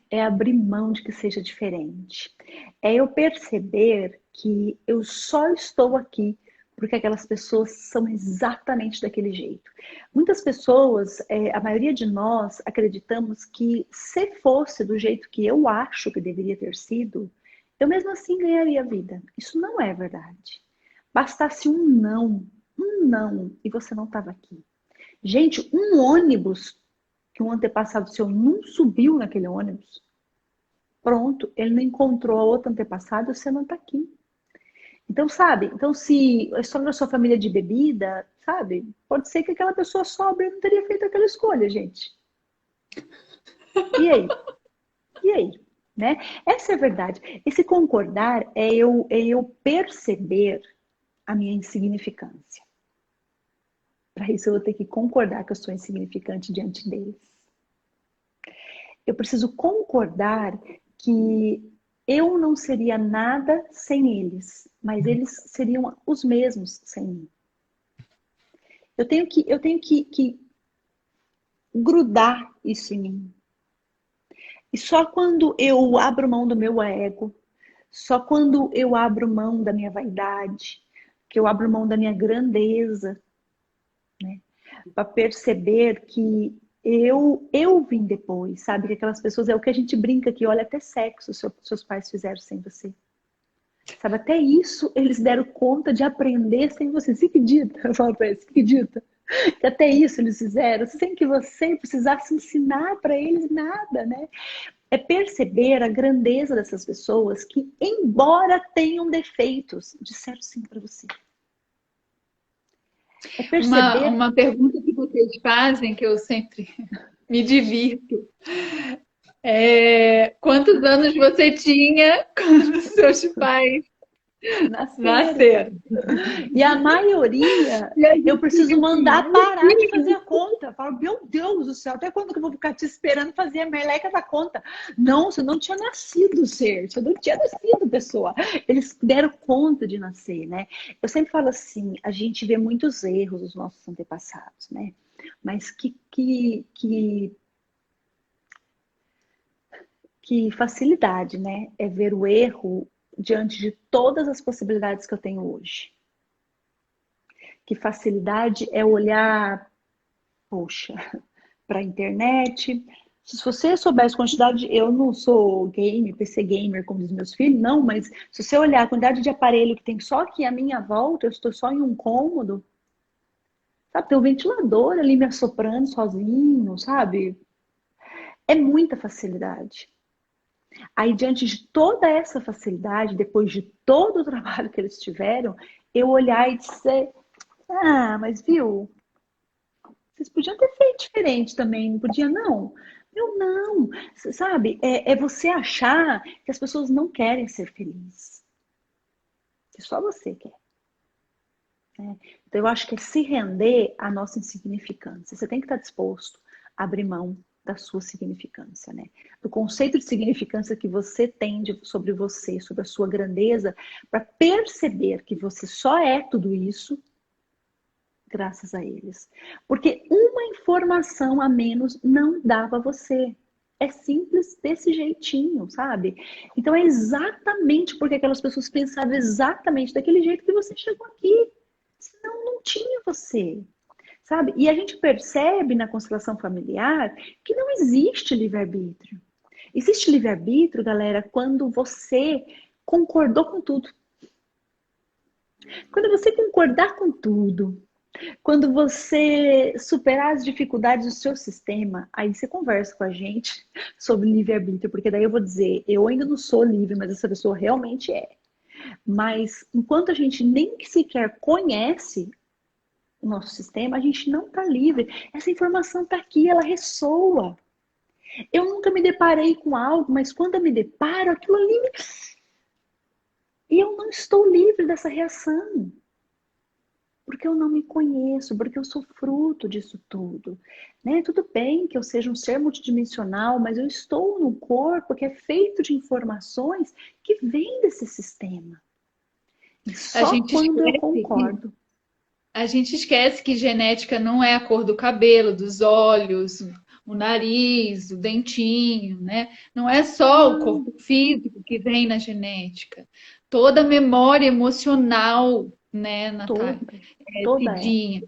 É abrir mão de que seja diferente. É eu perceber que eu só estou aqui porque aquelas pessoas são exatamente daquele jeito. Muitas pessoas, a maioria de nós, acreditamos que se fosse do jeito que eu acho que deveria ter sido, eu mesmo assim ganharia a vida. Isso não é verdade. Bastasse um não, e você não estava aqui. Gente, um ônibus que um antepassado seu não subiu naquele ônibus, pronto, ele não encontrou a outra antepassada, você não está aqui. Então, sabe? Então, se a história da sua família é de bebida, sabe? Pode ser que aquela pessoa sóbria não teria feito aquela escolha, gente. E aí? E aí? Né? Essa é a verdade. Esse concordar é eu perceber a minha insignificância. Para isso, eu vou ter que concordar que eu sou insignificante diante deles. Eu preciso concordar que eu não seria nada sem eles, mas eles seriam os mesmos sem mim. Eu tenho que grudar isso em mim. E só quando eu abro mão do meu ego, só quando eu abro mão da minha vaidade, que eu abro mão da minha grandeza, né? Para perceber que eu vim depois, sabe? Que aquelas pessoas, é o que a gente brinca aqui, olha, até sexo seus pais fizeram sem você. Sabe, até isso eles deram conta de aprender sem você. Você acredita? Eu falo pra eles, você acredita? Que até isso eles fizeram, sem que você precisasse ensinar para eles nada, né? É perceber a grandeza dessas pessoas que, embora tenham defeitos, disseram sim para você. É perceber... Uma pergunta que vocês fazem, que eu sempre me divirto, quantos anos você tinha quando seus pais nasceram? E a maioria, eu preciso mandar parar de fazer a conta. Eu falo, meu Deus do céu, até quando que eu vou ficar te esperando fazer a meleca da conta? Não, você não tinha nascido, ser. Você não tinha nascido, pessoa. Eles deram conta de nascer, né? Eu sempre falo assim, a gente vê muitos erros dos nossos antepassados, né? Mas que facilidade, né? É ver o erro diante de todas as possibilidades que eu tenho hoje. Que facilidade é olhar, poxa, para a internet. Se você soubesse a quantidade, eu não sou PC gamer como diz meus filhos, não, mas se você olhar a quantidade de aparelho que tem só aqui à minha volta, eu estou só em um cômodo, sabe? Tem um ventilador ali me assoprando sozinho, sabe? É muita facilidade. Aí, diante de toda essa facilidade, depois de todo o trabalho que eles tiveram, eu olhar e dizer, ah, mas viu, vocês podiam ter feito diferente também, não podia, não? Eu não, sabe? É você achar que as pessoas não querem ser felizes. Que só você quer. Né? Então, eu acho que é se render à nossa insignificância. Você tem que estar disposto a abrir mão da sua significância, né? Do conceito de significância que você tem sobre você, sobre a sua grandeza, para perceber que você só é tudo isso graças a eles. Porque uma informação a menos não dava você. É simples desse jeitinho, sabe? Então é exatamente porque aquelas pessoas pensavam exatamente daquele jeito que você chegou aqui. Senão não tinha você. Sabe? E a gente percebe na constelação familiar que não existe livre-arbítrio. Existe livre-arbítrio, galera, quando você concordou com tudo. Quando você concordar com tudo, quando você superar as dificuldades do seu sistema, aí você conversa com a gente sobre livre-arbítrio, porque daí eu vou dizer, eu ainda não sou livre, mas essa pessoa realmente é. Mas enquanto a gente nem sequer conhece o nosso sistema, a gente não está livre. Essa informação está aqui, ela ressoa. Eu nunca me deparei com algo, mas quando eu me deparo, aquilo ali me... E eu não estou livre dessa reação. Porque eu não me conheço, porque eu sou fruto disso tudo. Né? Tudo bem que eu seja um ser multidimensional, mas eu estou num corpo que é feito de informações que vêm desse sistema. E só quando eu concordo. A gente esquece que genética não é a cor do cabelo, dos olhos, o nariz, o dentinho, né? Não é só o corpo físico que vem na genética. Toda a memória emocional, né, Natália? Toda que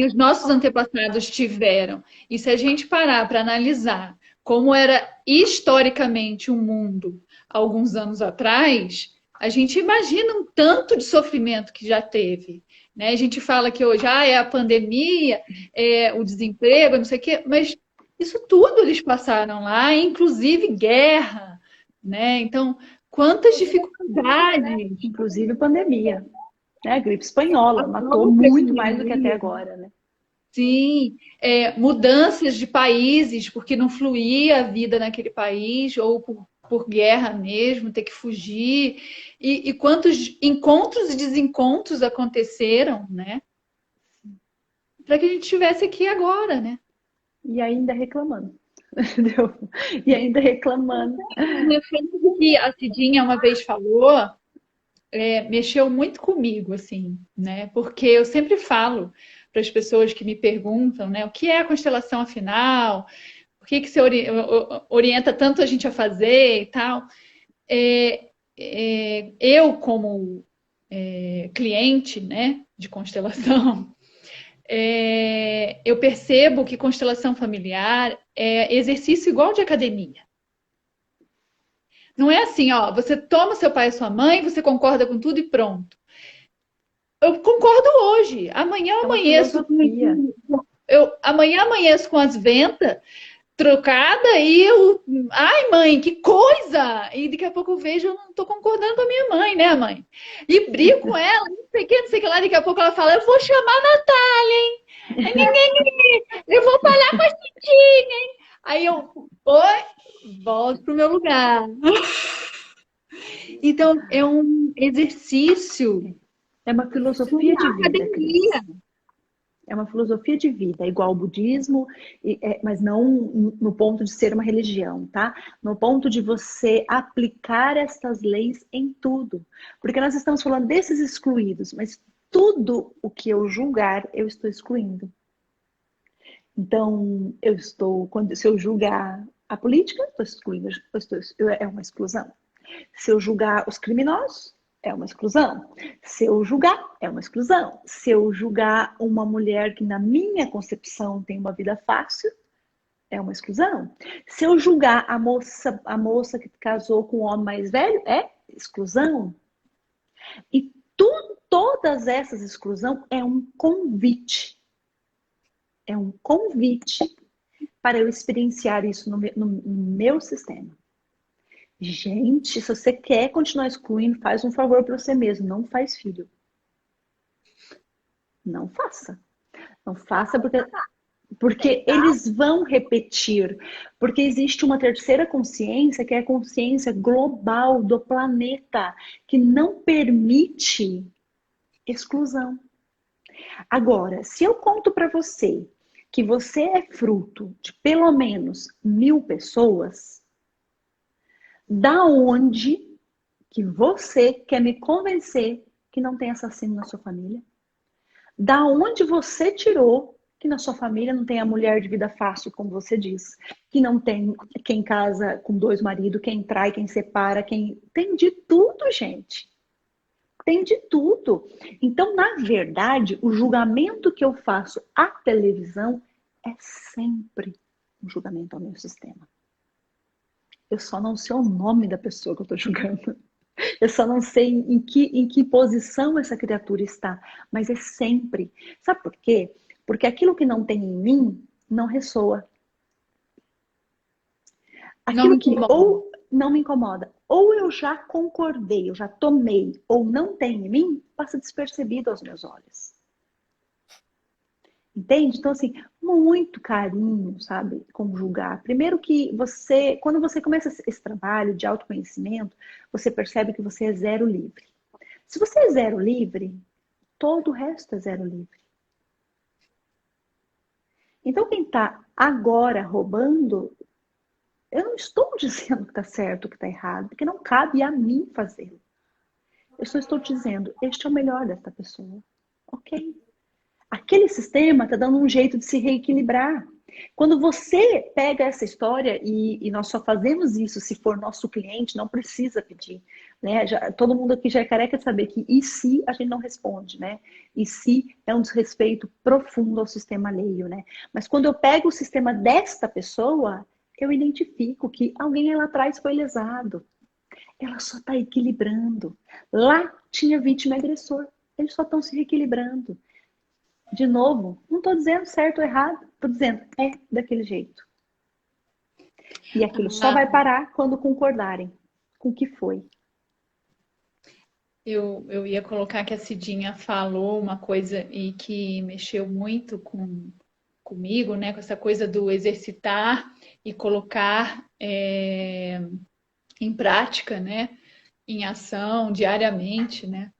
os nossos antepassados tiveram. E se a gente parar para analisar como era historicamente o mundo alguns anos atrás, a gente imagina um tanto de sofrimento que já teve. Né? A gente fala que hoje é a pandemia, é o desemprego, não sei o quê, mas isso tudo eles passaram lá, inclusive guerra. Né? Então, quantas dificuldades. Inclusive pandemia. Né? A gripe espanhola matou muito mais do que até agora. Né? Sim, mudanças de países, porque não fluía a vida naquele país, ou por guerra mesmo, ter que fugir. E quantos encontros e desencontros aconteceram, né? Para que a gente estivesse aqui agora, né? E ainda reclamando. Entendeu? E ainda reclamando. Que a Cidinha uma vez falou, mexeu muito comigo, assim, né? Porque eu sempre falo para as pessoas que me perguntam, né, o que é a constelação afinal? Por que você orienta tanto a gente a fazer e tal? Eu, como cliente, né, de constelação, eu percebo que constelação familiar é exercício igual de academia. Não é assim, ó, você toma seu pai e sua mãe, você concorda com tudo e pronto. Eu concordo hoje. Amanhã eu É uma amanheço filosofia. amanhã amanheço com as ventas trocada e ai, mãe, que coisa! E daqui a pouco eu vejo, eu não tô concordando com a minha mãe, né, mãe? E brigo com ela, não sei o que lá, daqui a pouco ela fala, eu vou chamar a Natália, hein? Eu vou falar com a Citinha, hein? Aí eu, oi, volto pro meu lugar. Então, é um exercício, É uma filosofia de uma vida, academia. Cris. É uma filosofia de vida, igual ao budismo, mas não no ponto de ser uma religião, tá? No ponto de você aplicar essas leis em tudo. Porque nós estamos falando desses excluídos, mas tudo o que eu julgar, eu estou excluindo. Então, se eu julgar a política, estou excluindo, é uma exclusão. Se eu julgar os criminosos, é uma exclusão. Se eu julgar, é uma exclusão. Se eu julgar uma mulher que, na minha concepção, tem uma vida fácil, é uma exclusão. Se eu julgar a moça que casou com um homem mais velho, é exclusão. E todas essas exclusões é um convite. É um convite para eu experienciar isso no meu sistema. Gente, se você quer continuar excluindo, faz um favor para você mesmo. Não faz filho. Não faça. Não faça porque eles vão repetir. Porque existe uma terceira consciência, que é a consciência global do planeta, que não permite exclusão. Agora, se eu conto para você que você é fruto de pelo menos 1000 pessoas, da onde que você quer me convencer que não tem assassino na sua família? Da onde você tirou que na sua família não tem a mulher de vida fácil, como você diz? Que não tem quem casa com 2 maridos, quem trai, quem separa, quem... Tem de tudo, gente. Tem de tudo. Então, na verdade, o julgamento que eu faço à televisão é sempre um julgamento ao meu sistema. Eu só não sei o nome da pessoa que eu estou julgando. Eu só não sei em que posição essa criatura está. Mas é sempre. Sabe por quê? Porque aquilo que não tem em mim não ressoa. Aquilo que ou não me incomoda, ou eu já concordei, eu já tomei, ou não tem em mim, passa despercebido aos meus olhos. Entende? Então, assim, muito carinho, sabe? Como julgar. Primeiro que quando você começa esse trabalho de autoconhecimento, você percebe que você é zero livre. Se você é zero livre, todo o resto é zero livre. Então, quem está agora roubando, eu não estou dizendo que está certo ou que está errado, porque não cabe a mim fazê-lo. Eu só estou dizendo, este é o melhor desta pessoa. Ok? Aquele sistema está dando um jeito de se reequilibrar. Quando você pega essa história, e nós só fazemos isso se for nosso cliente, não precisa pedir. Né? Todo mundo aqui já é careca de saber que e se a gente não responde, né? E se é um desrespeito profundo ao sistema alheio, né? Mas quando eu pego o sistema desta pessoa, eu identifico que alguém lá atrás foi lesado. Ela só está equilibrando. Lá tinha vítima e agressor. Eles só estão se reequilibrando. De novo, não estou dizendo certo ou errado, estou dizendo é daquele jeito. E aquilo só vai parar quando concordarem com o que foi. Eu ia colocar que a Cidinha falou uma coisa e que mexeu muito comigo, né? Com essa coisa do exercitar e colocar em prática, né? Em ação diariamente, né?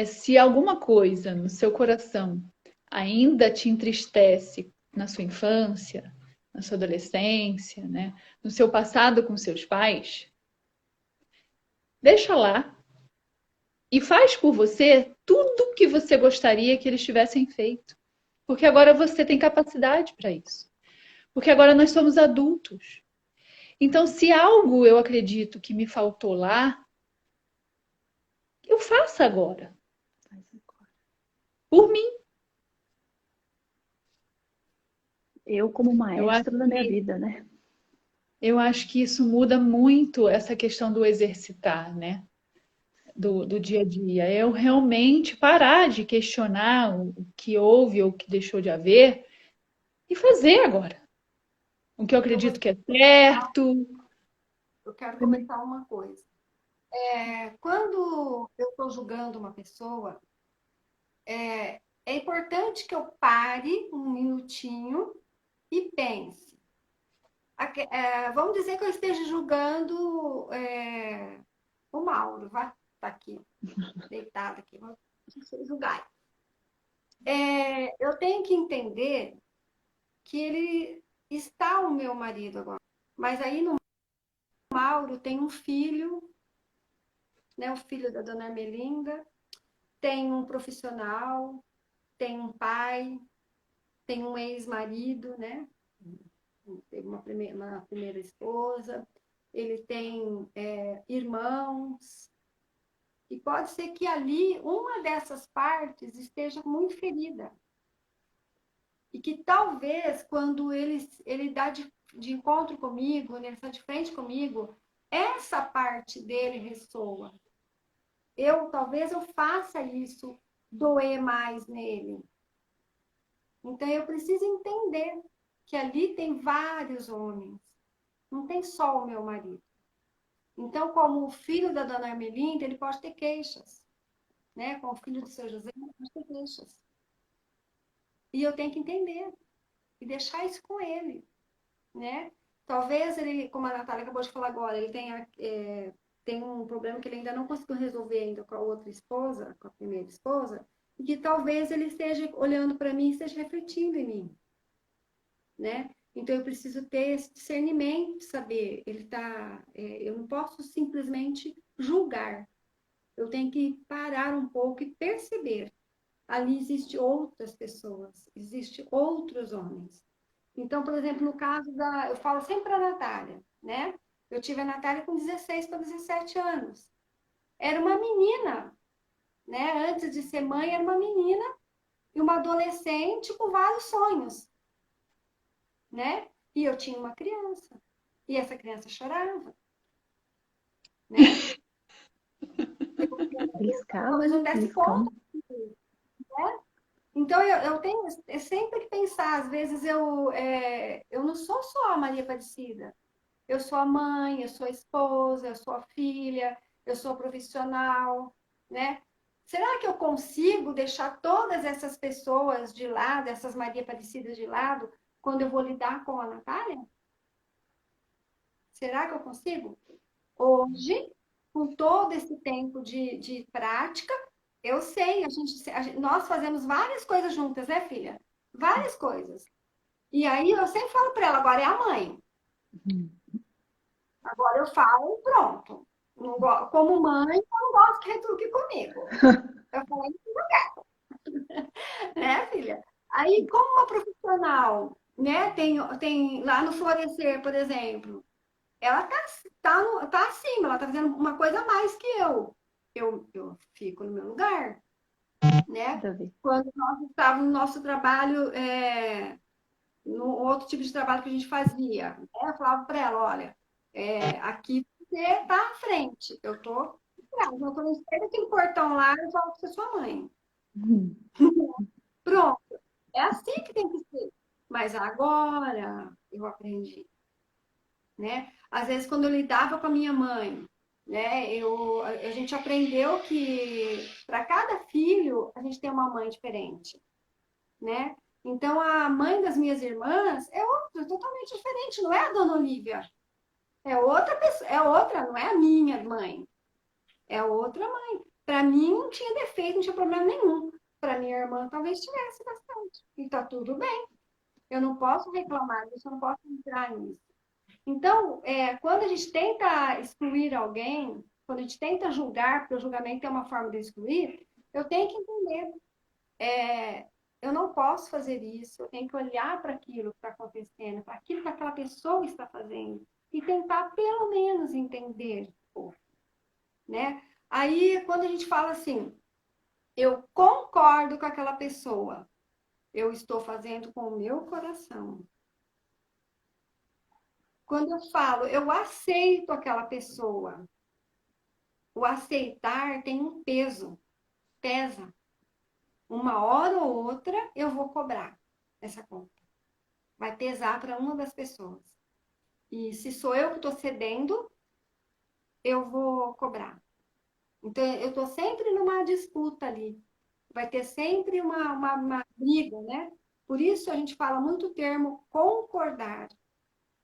Se alguma coisa no seu coração ainda te entristece na sua infância, na sua adolescência, né? No seu passado com seus pais, deixa lá. e faz por você tudo que você gostaria que eles tivessem feito. Porque agora você tem capacidade para isso. Porque agora nós somos adultos. Então, se algo eu acredito que me faltou lá, eu faço agora, por mim. Eu como Eu acho, maestra da minha vida, né? eu acho que isso muda muito essa questão do exercitar, né? Do dia a dia. Eu realmente parar de questionar o que houve ou o que deixou de haver e fazer agora. O que eu Eu acredito gostaria, que é certo. eu quero comentar uma coisa. Quando eu estou julgando uma pessoa, é importante que eu pare um minutinho e pense. Vamos dizer que eu esteja julgando o Mauro, vai, tá aqui, deitado aqui, vou julgar. Eu tenho que entender que ele está o meu marido agora. Mas aí no Mauro tem um filho, né, o filho da dona Ermelinda, tem um profissional, tem um pai, tem um ex-marido, né? Teve uma primeira esposa, ele tem irmãos, e pode ser que ali uma dessas partes esteja muito ferida. E que talvez, quando ele dá de encontro comigo, né, ele está de frente comigo, essa parte dele ressoa. Talvez eu faça isso doer mais nele. Então eu preciso entender que ali tem vários homens, não tem só o meu marido. Então, como o filho da dona Armelinda, ele pode ter queixas, né? Como o filho do seu José, ele pode ter queixas. E eu tenho que entender e deixar isso com ele, né? Talvez ele, como a Natália acabou de falar agora, ele tem um problema que ele ainda não conseguiu resolver ainda com a outra esposa, com a primeira esposa, e que talvez ele esteja olhando para mim e esteja refletindo em mim, né? Então eu preciso ter esse discernimento, saber, eu não posso simplesmente julgar. Eu tenho que parar um pouco e perceber. Ali existem outras pessoas, existem outros homens. Então, por exemplo, no caso eu falo sempre para a Natália, né? Eu tive a Natália com 16 para 17 anos. Era uma menina, né? Antes de ser mãe, era uma menina e uma adolescente com vários sonhos, né? E eu tinha uma criança. E essa criança chorava, né? Beliscava, Talvez né? não desse Beliscando. conta, né? Então, eu tenho sempre que pensar, às vezes eu não sou só a Maria Aparecida. Eu sou a mãe, eu sou a esposa, eu sou a filha, eu sou a profissional, né? Será que eu consigo deixar todas essas pessoas de lado, essas Maria Aparecidas de lado, quando eu vou lidar com a Natália? Será que eu consigo? Hoje, com todo esse tempo de prática, eu sei, nós fazemos várias coisas juntas, né, filha? Várias coisas. E aí eu sempre falo para ela, agora é a mãe. Agora eu falo, pronto. Como mãe, eu não gosto que retruque comigo. Eu falei, né, filha? Aí, como uma profissional, né, tem lá no Florescer, por exemplo, ela tá acima, ela tá fazendo uma coisa a mais que eu. Eu fico no meu lugar, né? Quando nós estávamos no nosso trabalho, no outro tipo de trabalho que a gente fazia, né? Eu falava para ela, olha, aqui você está à frente, eu estou atrás, eu estou na espera daquele portão lá, eu falo para sua mãe. Pronto, é assim que tem que ser. Mas agora eu aprendi, né? Às vezes, quando eu lidava com a minha mãe, né, a gente aprendeu que para cada filho a gente tem uma mãe diferente, né? Então, a mãe das minhas irmãs é outra, totalmente diferente, não é a dona Olivia. É outra pessoa, é outra, não é a minha mãe. É outra mãe. Para mim não tinha defeito, não tinha problema nenhum. Para minha irmã talvez tivesse bastante. E tá tudo bem. Eu não posso reclamar disso, eu não posso entrar nisso. Então, quando a gente tenta excluir alguém, quando a gente tenta julgar, porque o julgamento é uma forma de excluir, eu tenho que entender. Eu não posso fazer isso, eu tenho que olhar para aquilo que está acontecendo, para aquilo que aquela pessoa está fazendo, e tentar pelo menos entender, né? Aí, quando a gente fala assim, eu concordo com aquela pessoa, eu estou fazendo com o meu coração. Quando eu falo, eu aceito aquela pessoa, o aceitar tem um peso, pesa. Uma hora ou outra eu vou cobrar essa conta. Vai pesar para uma das pessoas. E se sou eu que estou cedendo, eu vou cobrar. Então, eu estou sempre numa disputa ali. Vai ter sempre uma briga, né? Por isso a gente fala muito o termo concordar.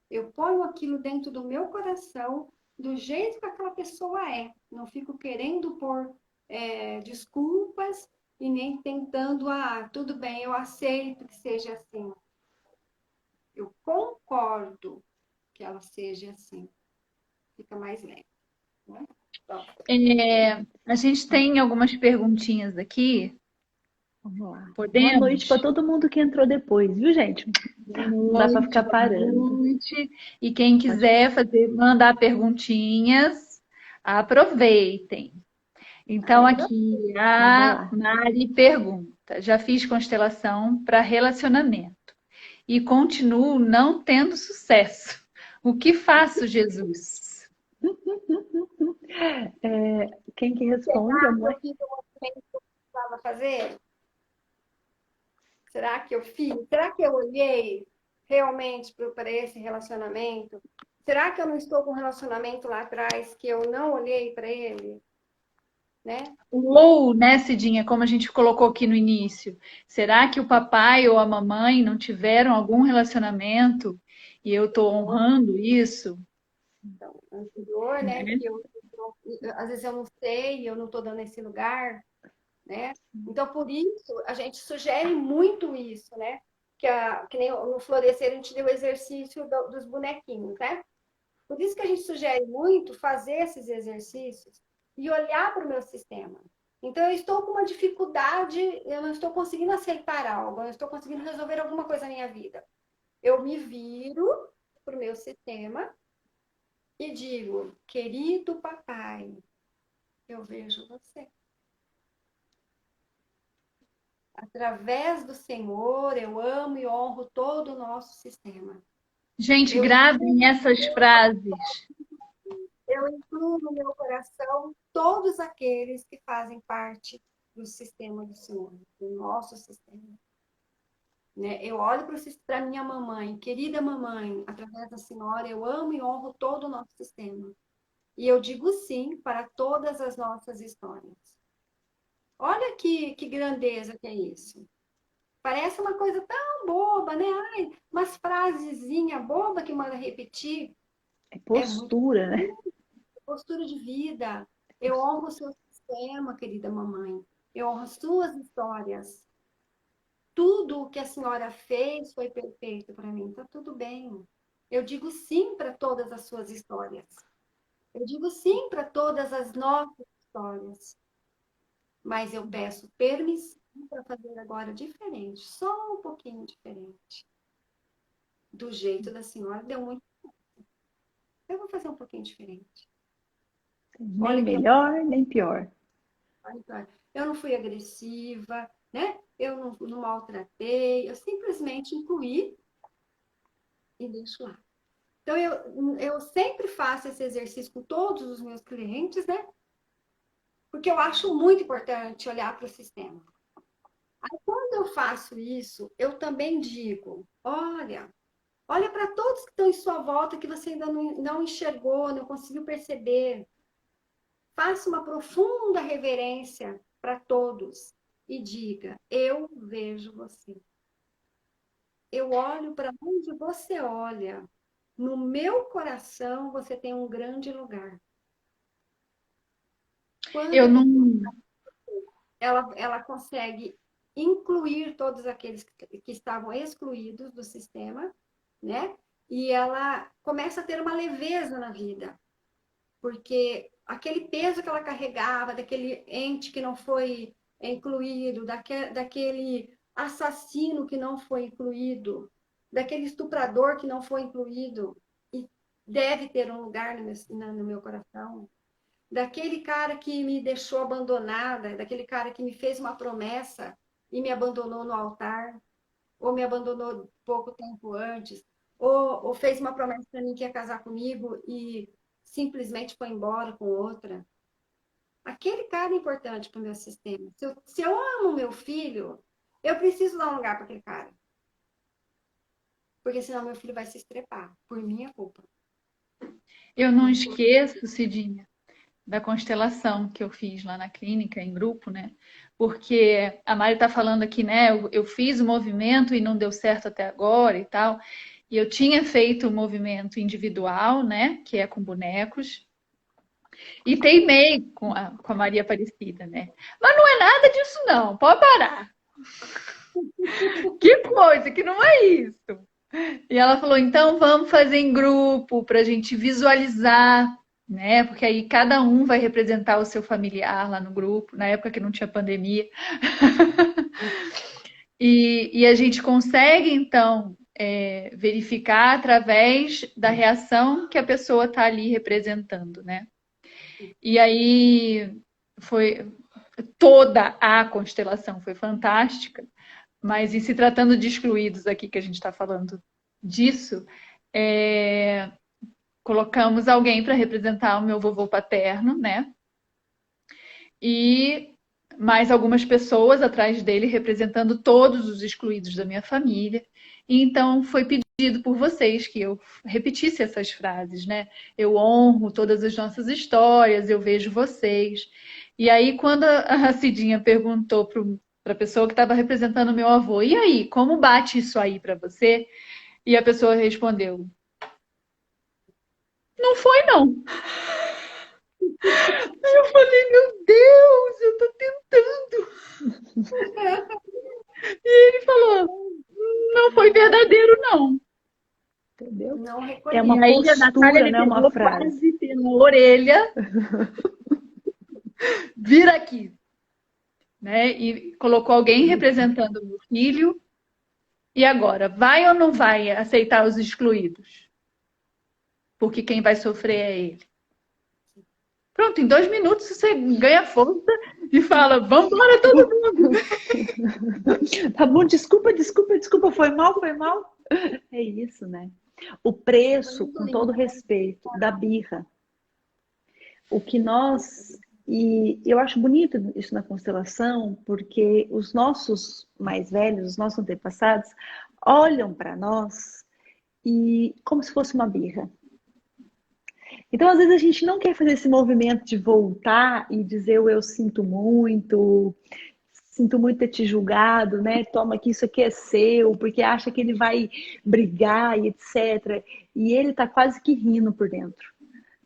Eu ponho aquilo dentro do meu coração, do jeito que aquela pessoa é. Não fico querendo pôr desculpas e nem tentando, tudo bem, eu aceito que seja assim. Eu concordo que ela seja assim. Fica mais leve. Né? A gente tem algumas perguntinhas aqui. Vamos lá. Podemos? Boa noite para todo mundo que entrou depois, viu, gente? Não dá para ficar parando. Noite. E quem quiser mandar perguntinhas, aproveitem. Então, aqui a Mari pergunta: já fiz constelação para relacionamento e continuo não tendo sucesso. O que faço, Jesus? Quem que responde, amor? Eu fiz o movimento que eu precisava fazer? Será que eu fiz? Será que eu olhei realmente para esse relacionamento? Será que eu não estou com um relacionamento lá atrás que eu não olhei para ele? Né? Ou, né, Cidinha, como a gente colocou aqui no início, será que o papai ou a mamãe não tiveram algum relacionamento e eu estou honrando isso? Então, anterior, né? Que às vezes eu não sei, eu não estou dando esse lugar, né? Então, por isso, a gente sugere muito isso, né? Que nem no Florescer a gente deu o exercício dos bonequinhos, né? Por isso que a gente sugere muito fazer esses exercícios e olhar para o meu sistema. Então, eu estou com uma dificuldade, eu não estou conseguindo aceitar algo, eu não estou conseguindo resolver alguma coisa na minha vida. Eu me viro para o meu sistema e digo, querido papai, eu vejo você. Através do Senhor, eu amo e honro todo o nosso sistema. Gente, gravem essas frases. Eu incluo no meu coração todos aqueles que fazem parte do sistema do Senhor, do nosso sistema. Né? Eu olho para a minha mamãe, querida mamãe, através da senhora, eu amo e honro todo o nosso sistema. E eu digo sim para todas as nossas histórias. Olha que grandeza que é isso. Parece uma coisa tão boba, né? Ai, umas frasezinhas bobas que manda repetir. É postura, né? Postura de vida. Eu honro o seu sistema, querida mamãe. Eu honro as suas histórias. Tudo o que a senhora fez foi perfeito para mim. Tá tudo bem. Eu digo sim para todas as suas histórias. Eu digo sim para todas as nossas histórias. Mas eu peço permissão para fazer agora diferente, só um pouquinho diferente. Do jeito da senhora, deu muito. Eu vou fazer um pouquinho diferente. Nem melhor, nem pior. Eu não fui agressiva, né? Eu não maltratei, eu simplesmente incluí e deixo lá. Então, eu sempre faço esse exercício com todos os meus clientes, né? Porque eu acho muito importante olhar para o sistema. Aí, quando eu faço isso, eu também digo, olha para todos que estão em sua volta que você ainda não enxergou, não conseguiu perceber. Faça uma profunda reverência para todos e diga: eu vejo você. Eu olho para onde você olha. No meu coração você tem um grande lugar. Quando Eu não. ela consegue incluir todos aqueles que estavam excluídos do sistema, né? E ela começa a ter uma leveza na vida. Porque aquele peso que ela carregava, daquele ente que não foi incluído, daquele assassino que não foi incluído, daquele estuprador que não foi incluído, e deve ter um lugar no meu coração, daquele cara que me deixou abandonada, daquele cara que me fez uma promessa e me abandonou no altar, ou me abandonou pouco tempo antes, ou fez uma promessa para mim que ia casar comigo e simplesmente foi embora com outra. Aquele cara é importante para o meu sistema. Se eu amo meu filho, eu preciso dar um lugar para aquele cara. Porque senão meu filho vai se estrepar, por minha culpa. Eu não esqueço, Cidinha, da constelação que eu fiz lá na clínica, em grupo, né? Porque a Mari está falando aqui, né? Eu fiz o movimento e não deu certo até agora e tal. E eu tinha feito o movimento individual, né? Que é com bonecos. E teimei com a Maria Aparecida, né? Mas não é nada disso, não. Pode parar. Que coisa, que não é isso. E ela falou, então vamos fazer em grupo para a gente visualizar, né? Porque aí cada um vai representar o seu familiar lá no grupo, na época que não tinha pandemia. E a gente consegue, então, verificar através da reação que a pessoa está ali representando, né? E aí foi toda a constelação foi fantástica, mas em se tratando de excluídos aqui, que a gente está falando disso, colocamos alguém para representar o meu vovô paterno, né? E mais algumas pessoas atrás dele representando todos os excluídos da minha família. E então foi pedido por vocês que eu repetisse essas frases, né? Eu honro todas as nossas histórias, eu vejo vocês. E aí, quando a Cidinha perguntou para a pessoa que estava representando o meu avô, e aí, como bate isso aí para você? E a pessoa respondeu, não foi não. Aí eu falei, meu Deus, eu tô tentando. E ele falou, não foi verdadeiro, não. Entendeu? Não É reconheço. uma E aí a Natália postura, me não é uma pegou frase. quase pela orelha. Vira aqui. Né? E colocou alguém representando o meu filho. E agora, vai ou não vai aceitar os excluídos? Porque quem vai sofrer é ele. Pronto, em 2 minutos você ganha força e fala, vamos embora todo mundo. Tá bom, desculpa, desculpa, desculpa, foi mal, foi mal. É isso, né? O preço, com todo respeito, da birra. O que nós. E eu acho bonito isso na constelação, porque os nossos mais velhos, os nossos antepassados, olham para nós e como se fosse uma birra. Então, às vezes, a gente não quer fazer esse movimento de voltar e dizer eu sinto muito ter te julgado, né? Toma que isso aqui é seu, porque acha que ele vai brigar e etc. E ele tá quase que rindo por dentro,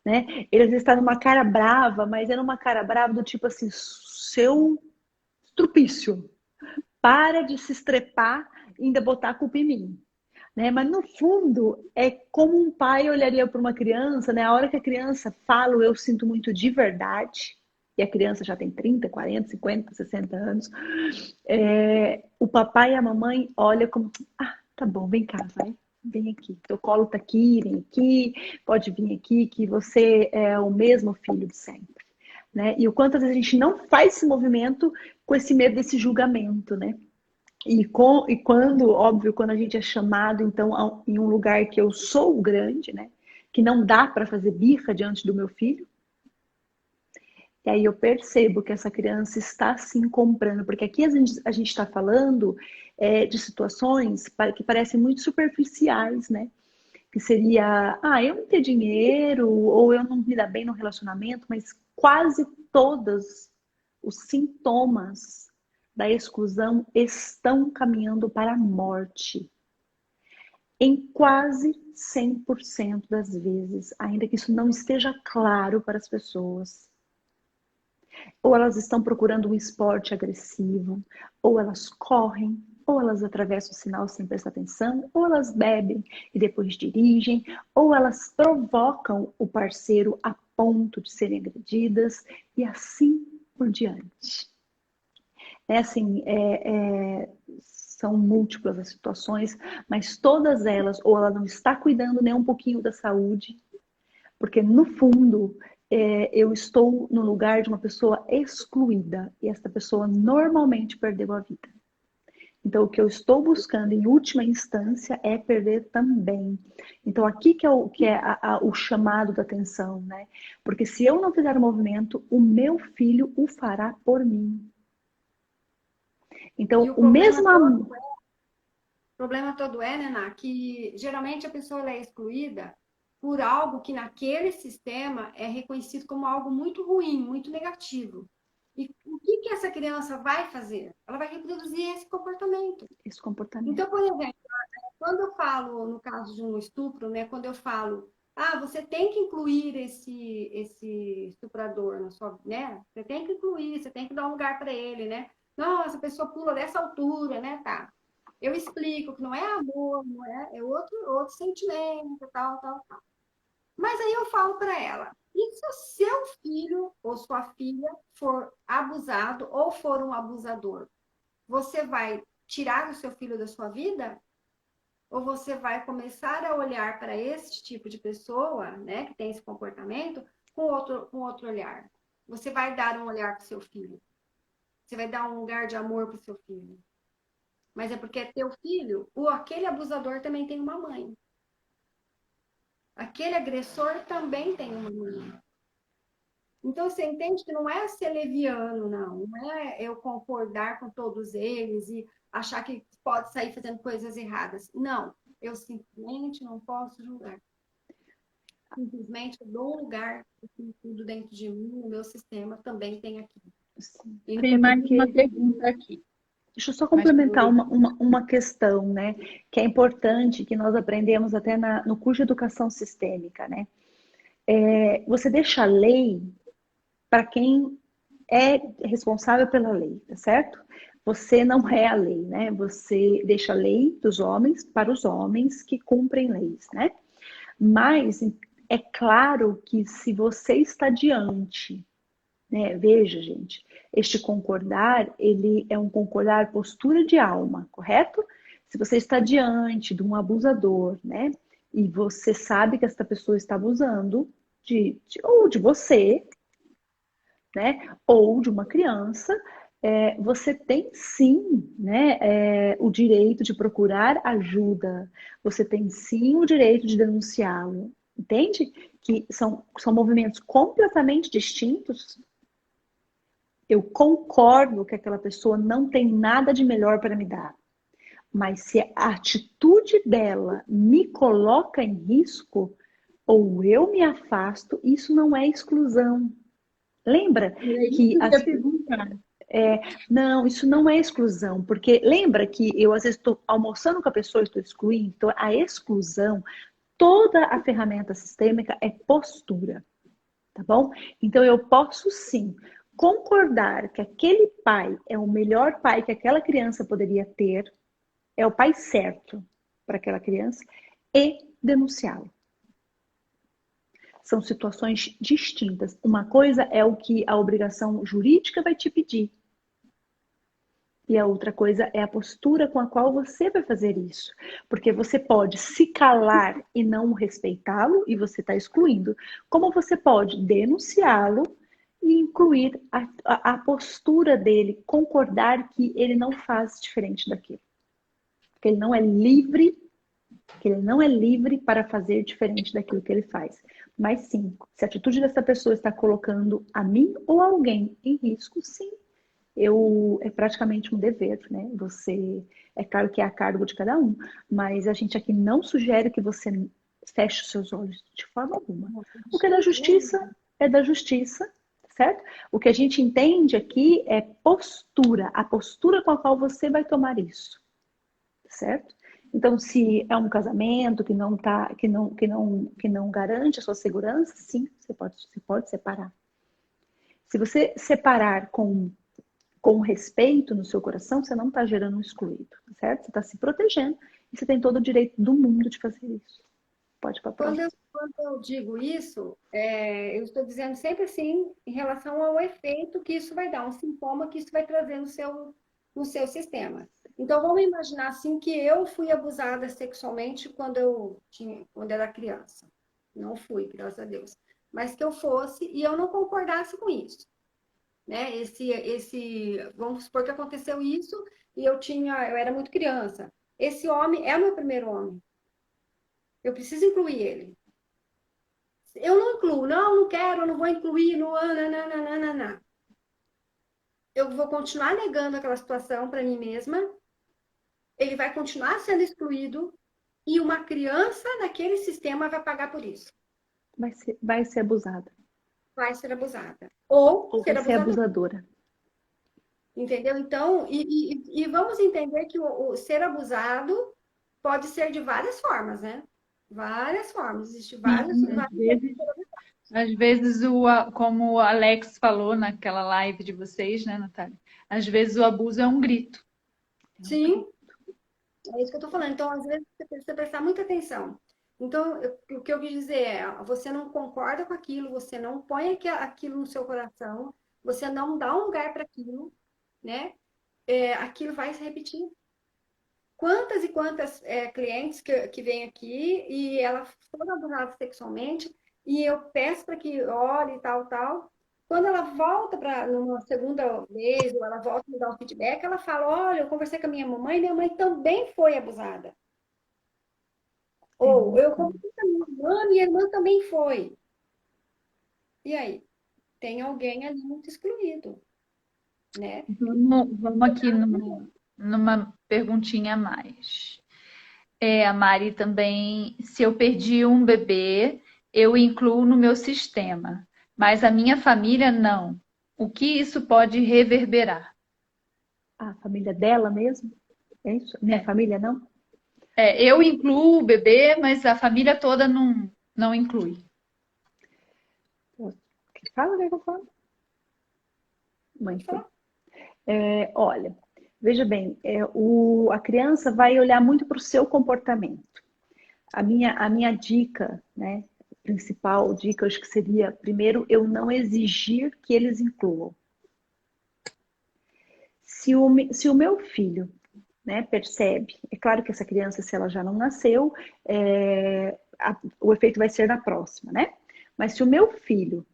né? Ele às vezes tá numa cara brava, mas é numa cara brava do tipo assim, seu estrupício, para de se estrepar e ainda botar a culpa em mim. Né? Mas no fundo é como um pai olharia para uma criança, né? A hora que a criança fala, eu sinto muito de verdade, e a criança já tem 30, 40, 50, 60 anos, o papai e a mamãe olham como, tá bom, vem cá, vai, vem aqui, teu colo tá aqui, vem aqui, pode vir aqui, que você é o mesmo filho de sempre. Né? E o quanto às vezes a gente não faz esse movimento com esse medo desse julgamento, né? E quando, óbvio, quando a gente é chamado, então, em um lugar que eu sou grande, né? Que não dá para fazer birra diante do meu filho. E aí eu percebo que essa criança está sim comprando, porque aqui a gente está falando de situações que parecem muito superficiais, né? Que seria, eu não ter dinheiro, ou eu não me dar bem no relacionamento, mas quase todos os sintomas da exclusão estão caminhando para a morte. Em quase 100% das vezes, ainda que isso não esteja claro para as pessoas. Ou elas estão procurando um esporte agressivo, ou elas correm, ou elas atravessam o sinal sem prestar atenção, ou elas bebem e depois dirigem, ou elas provocam o parceiro a ponto de serem agredidas e assim por diante. Assim, são múltiplas as situações, mas todas elas, ou ela não está cuidando nem um pouquinho da saúde, porque no fundo eu estou no lugar de uma pessoa excluída e essa pessoa normalmente perdeu a vida. Então, o que eu estou buscando em última instância é perder também. Então, aqui que é o chamado da atenção, né? Porque se eu não fizer o movimento, o meu filho o fará por mim. Então, o mesmo amor. O problema todo é, né, Ná, que geralmente a pessoa é excluída por algo que naquele sistema é reconhecido como algo muito ruim, muito negativo. E o que essa criança vai fazer? Ela vai reproduzir esse comportamento. Esse comportamento. Então, por exemplo, quando eu falo, no caso de um estupro, né, quando eu falo, você tem que incluir esse estuprador na sua, né? Você tem que incluir, você tem que dar um lugar para ele, né? Não, essa pessoa pula dessa altura, né? Tá. Eu explico que não é amor, não é outro sentimento, tal, tal, tal. Mas aí eu falo para ela, e se o seu filho ou sua filha for abusado ou for um abusador, você vai tirar o seu filho da sua vida? Ou você vai começar a olhar para esse tipo de pessoa, né, que tem esse comportamento, com outro olhar? Você vai dar um olhar para o seu filho. Você vai dar um lugar de amor para o seu filho. Mas é porque é teu filho, ou aquele abusador também tem uma mãe. Aquele agressor também tem uma mãe. Então, você entende que não é ser leviano, não. Não é eu concordar com todos eles e achar que pode sair fazendo coisas erradas. Não. Eu simplesmente não posso julgar. Simplesmente eu dou um lugar, tudo dentro de mim, o meu sistema também tem aqui. Tem mais uma pergunta aqui. Deixa eu só complementar uma questão, né? Que é importante, que nós aprendemos até no curso de educação sistêmica, né? Você deixa a lei para quem é responsável pela lei, tá certo? Você não é a lei, né? Você deixa a lei dos homens para os homens que cumprem leis, né? Mas é claro que se você está diante, né? Veja, gente, este concordar, ele é um concordar postura de alma, correto? Se você está diante de um abusador, né? E você sabe que esta pessoa está abusando ou de você, né? Ou de uma criança, você tem sim, né, o direito de procurar ajuda, você tem sim o direito de denunciá-lo, entende? Que são movimentos completamente distintos. Eu concordo que aquela pessoa não tem nada de melhor para me dar, mas se a atitude dela me coloca em risco, ou eu me afasto, isso não é exclusão. Lembra que não, isso não é exclusão, porque lembra que eu às vezes estou almoçando com a pessoa e estou excluindo, então a exclusão, toda a ferramenta sistêmica é postura, tá bom? Então eu posso sim concordar que aquele pai é o melhor pai que aquela criança poderia ter, é o pai certo para aquela criança, e denunciá-lo. São situações distintas. Uma coisa é o que a obrigação jurídica vai te pedir. E a outra coisa é a postura com a qual você vai fazer isso. Porque você pode se calar e não respeitá-lo, e você está excluindo. Como você pode denunciá-lo e incluir a postura dele, concordar que ele não faz diferente daquilo. Que ele não é livre, para fazer diferente daquilo que ele faz. Mas sim, se a atitude dessa pessoa está colocando a mim ou alguém em risco, sim, é praticamente um dever, né? É claro que é a cargo de cada um, mas a gente aqui não sugere que você feche os seus olhos de forma alguma. O que é da justiça, certo? O que a gente entende aqui é postura, a postura com a qual você vai tomar isso, certo? Então, se é um casamento que não garante a sua segurança, sim, você pode separar. Se você separar com respeito no seu coração, você não está gerando um excluído, certo? Você está se protegendo e você tem todo o direito do mundo de fazer isso. Pode ir para a Quando próxima. quando eu digo isso, eu estou dizendo sempre assim, em relação ao efeito que isso vai dar, um sintoma que isso vai trazer no seu sistema. Então, vamos imaginar assim que eu fui abusada sexualmente quando era criança. Não fui, graças a Deus. Mas que eu fosse e eu não concordasse com isso, né? Vamos supor que aconteceu isso e eu era muito criança. Esse homem é o meu primeiro homem. Eu preciso incluir ele. Eu não incluo, não, não quero, não vou incluir, não, nananana. Eu vou continuar negando aquela situação para mim mesma, ele vai continuar sendo excluído e uma criança naquele sistema vai pagar por isso. Vai ser abusada. Vai ser abusada. Ou Ou vai ser ser abusador. abusadora. Entendeu? Então, e vamos entender que o ser abusado pode ser de várias formas, né? Várias formas. Existem vários, Sim, às vezes como o Alex falou naquela live de vocês, né, Natália? Às vezes o abuso é um grito. Sim, é isso que eu estou falando. Então, às vezes, você precisa prestar muita atenção. Então, o que eu quis dizer é, você não concorda com aquilo, você não põe aquilo no seu coração, você não dá um lugar para aquilo, né? Aquilo vai se repetir. Quantas e quantas clientes que vêm aqui e elas foram abusadas sexualmente e eu peço para que olhe e tal, tal. Quando ela volta para numa segunda vez, ou ela volta a me dar um feedback, ela fala: Olha, eu conversei com a minha mãe também foi abusada. Ou eu conversei com a minha irmã também foi. E aí? Tem alguém ali muito excluído, né? Vamos aqui numa perguntinha a mais. A Mari também, se eu perdi um bebê, eu incluo no meu sistema, mas a minha família não. O que isso pode reverberar? A família dela mesmo? É isso? Minha É, família não? eu incluo o bebê, mas a família toda não inclui. Fala, o que eu falo? Pode Muito bem. falar. Olha, veja bem, a criança vai olhar muito para o seu comportamento. A minha dica, né, principal dica, acho que seria, primeiro, eu não exigir que eles incluam. Se o meu filho, né, percebe, é claro que essa criança, se ela já não nasceu, o efeito vai ser na próxima, né? Mas se o meu filho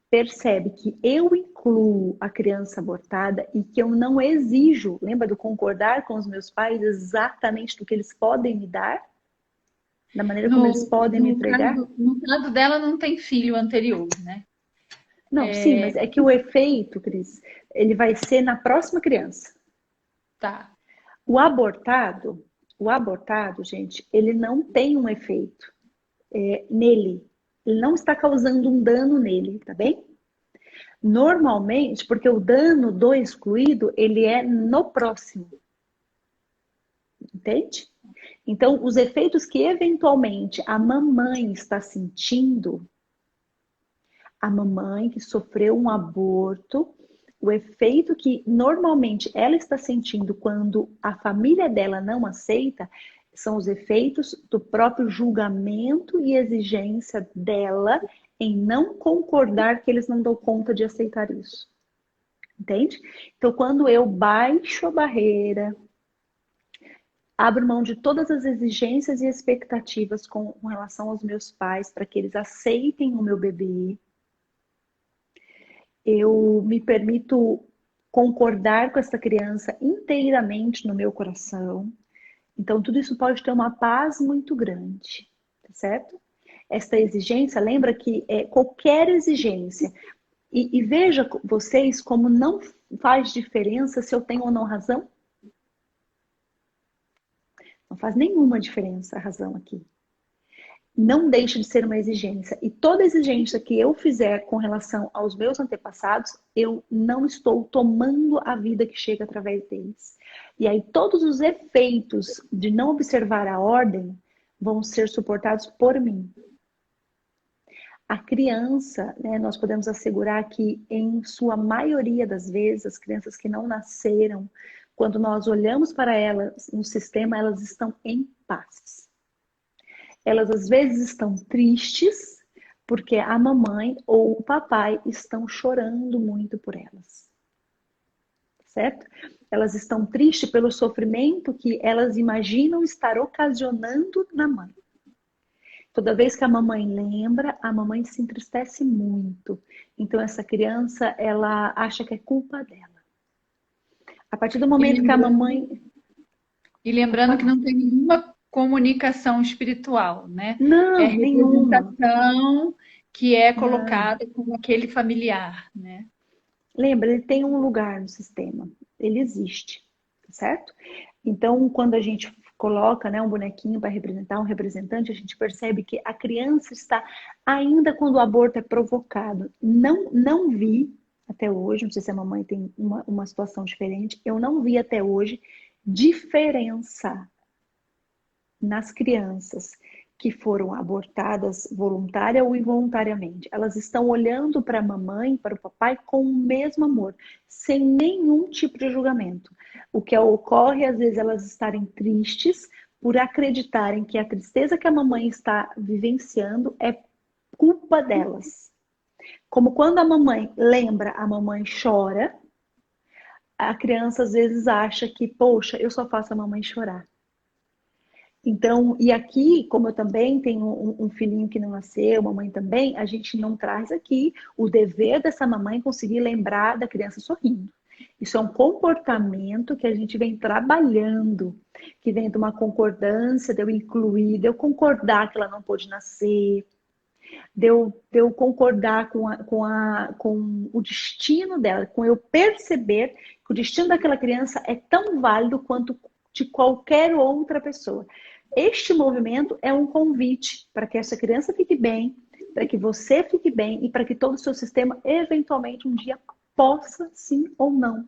percebe que eu incluo a criança abortada e que eu não exijo, lembra do concordar com os meus pais exatamente do que eles podem me dar, da maneira como eles No, podem me no entregar? caso, no caso dela, não tem filho anterior, né? Não, sim, mas é que o efeito, Cris, ele vai ser na próxima criança. Tá. O abortado, gente, ele não tem um efeito nele. Ele não está causando um dano nele, tá bem? Normalmente, porque o dano do excluído, ele é no próximo. Entende? Então, os efeitos que eventualmente a mamãe está sentindo, a mamãe que sofreu um aborto, o efeito que normalmente ela está sentindo quando a família dela não aceita, são os efeitos do próprio julgamento e exigência dela em não concordar que eles não dão conta de aceitar isso. Entende? Então, quando eu baixo a barreira, abro mão de todas as exigências e expectativas com relação aos meus pais para que eles aceitem o meu bebê, eu me permito concordar com essa criança inteiramente no meu coração. Então, tudo isso pode ter uma paz muito grande, tá certo? Esta exigência, lembra que qualquer exigência, e veja vocês como não faz diferença se eu tenho ou não razão. Não faz nenhuma diferença a razão aqui. Não deixe de ser uma exigência. E toda exigência que eu fizer com relação aos meus antepassados, eu não estou tomando a vida que chega através deles. E aí todos os efeitos de não observar a ordem vão ser suportados por mim. A criança, né, nós podemos assegurar que em sua maioria das vezes, as crianças que não nasceram, quando nós olhamos para elas no sistema, elas estão em paz. Elas às vezes estão tristes porque a mamãe ou o papai estão chorando muito por elas. Certo? Elas estão tristes pelo sofrimento que elas imaginam estar ocasionando na mãe. Toda vez que a mamãe lembra, a mamãe se entristece muito. Então essa criança, ela acha que é culpa dela. A partir do momento que a mamãe... E lembrando que não tem nenhuma comunicação espiritual, né? Não, É a nenhuma. representação que é colocada como aquele familiar, né? Lembra, ele tem um lugar no sistema. Ele existe, certo? Então, quando a gente coloca, né, um bonequinho para representar um representante, a gente percebe que a criança está, ainda quando o aborto é provocado. Não vi até hoje, não sei se a mamãe tem uma situação diferente, eu não vi até hoje diferença nas crianças que foram abortadas voluntária ou involuntariamente. Elas estão olhando para a mamãe, para o papai com o mesmo amor, sem nenhum tipo de julgamento. O que ocorre, às vezes, elas estarem tristes por acreditarem que a tristeza que a mamãe está vivenciando é culpa delas. Como quando a mamãe lembra, a mamãe chora, a criança às vezes acha que, poxa, eu só faço a mamãe chorar. Então, e aqui, como eu também tenho um filhinho que não nasceu, mamãe também, a gente não traz aqui o dever dessa mamãe conseguir lembrar da criança sorrindo. Isso é um comportamento que a gente vem trabalhando, que vem de uma concordância, de eu incluir, de eu concordar que ela não pôde nascer, de eu concordar com o destino dela, com eu perceber que o destino daquela criança é tão válido quanto de qualquer outra pessoa. Este movimento é um convite para que essa criança fique bem, para que você fique bem e para que todo o seu sistema, eventualmente, um dia possa, sim ou não,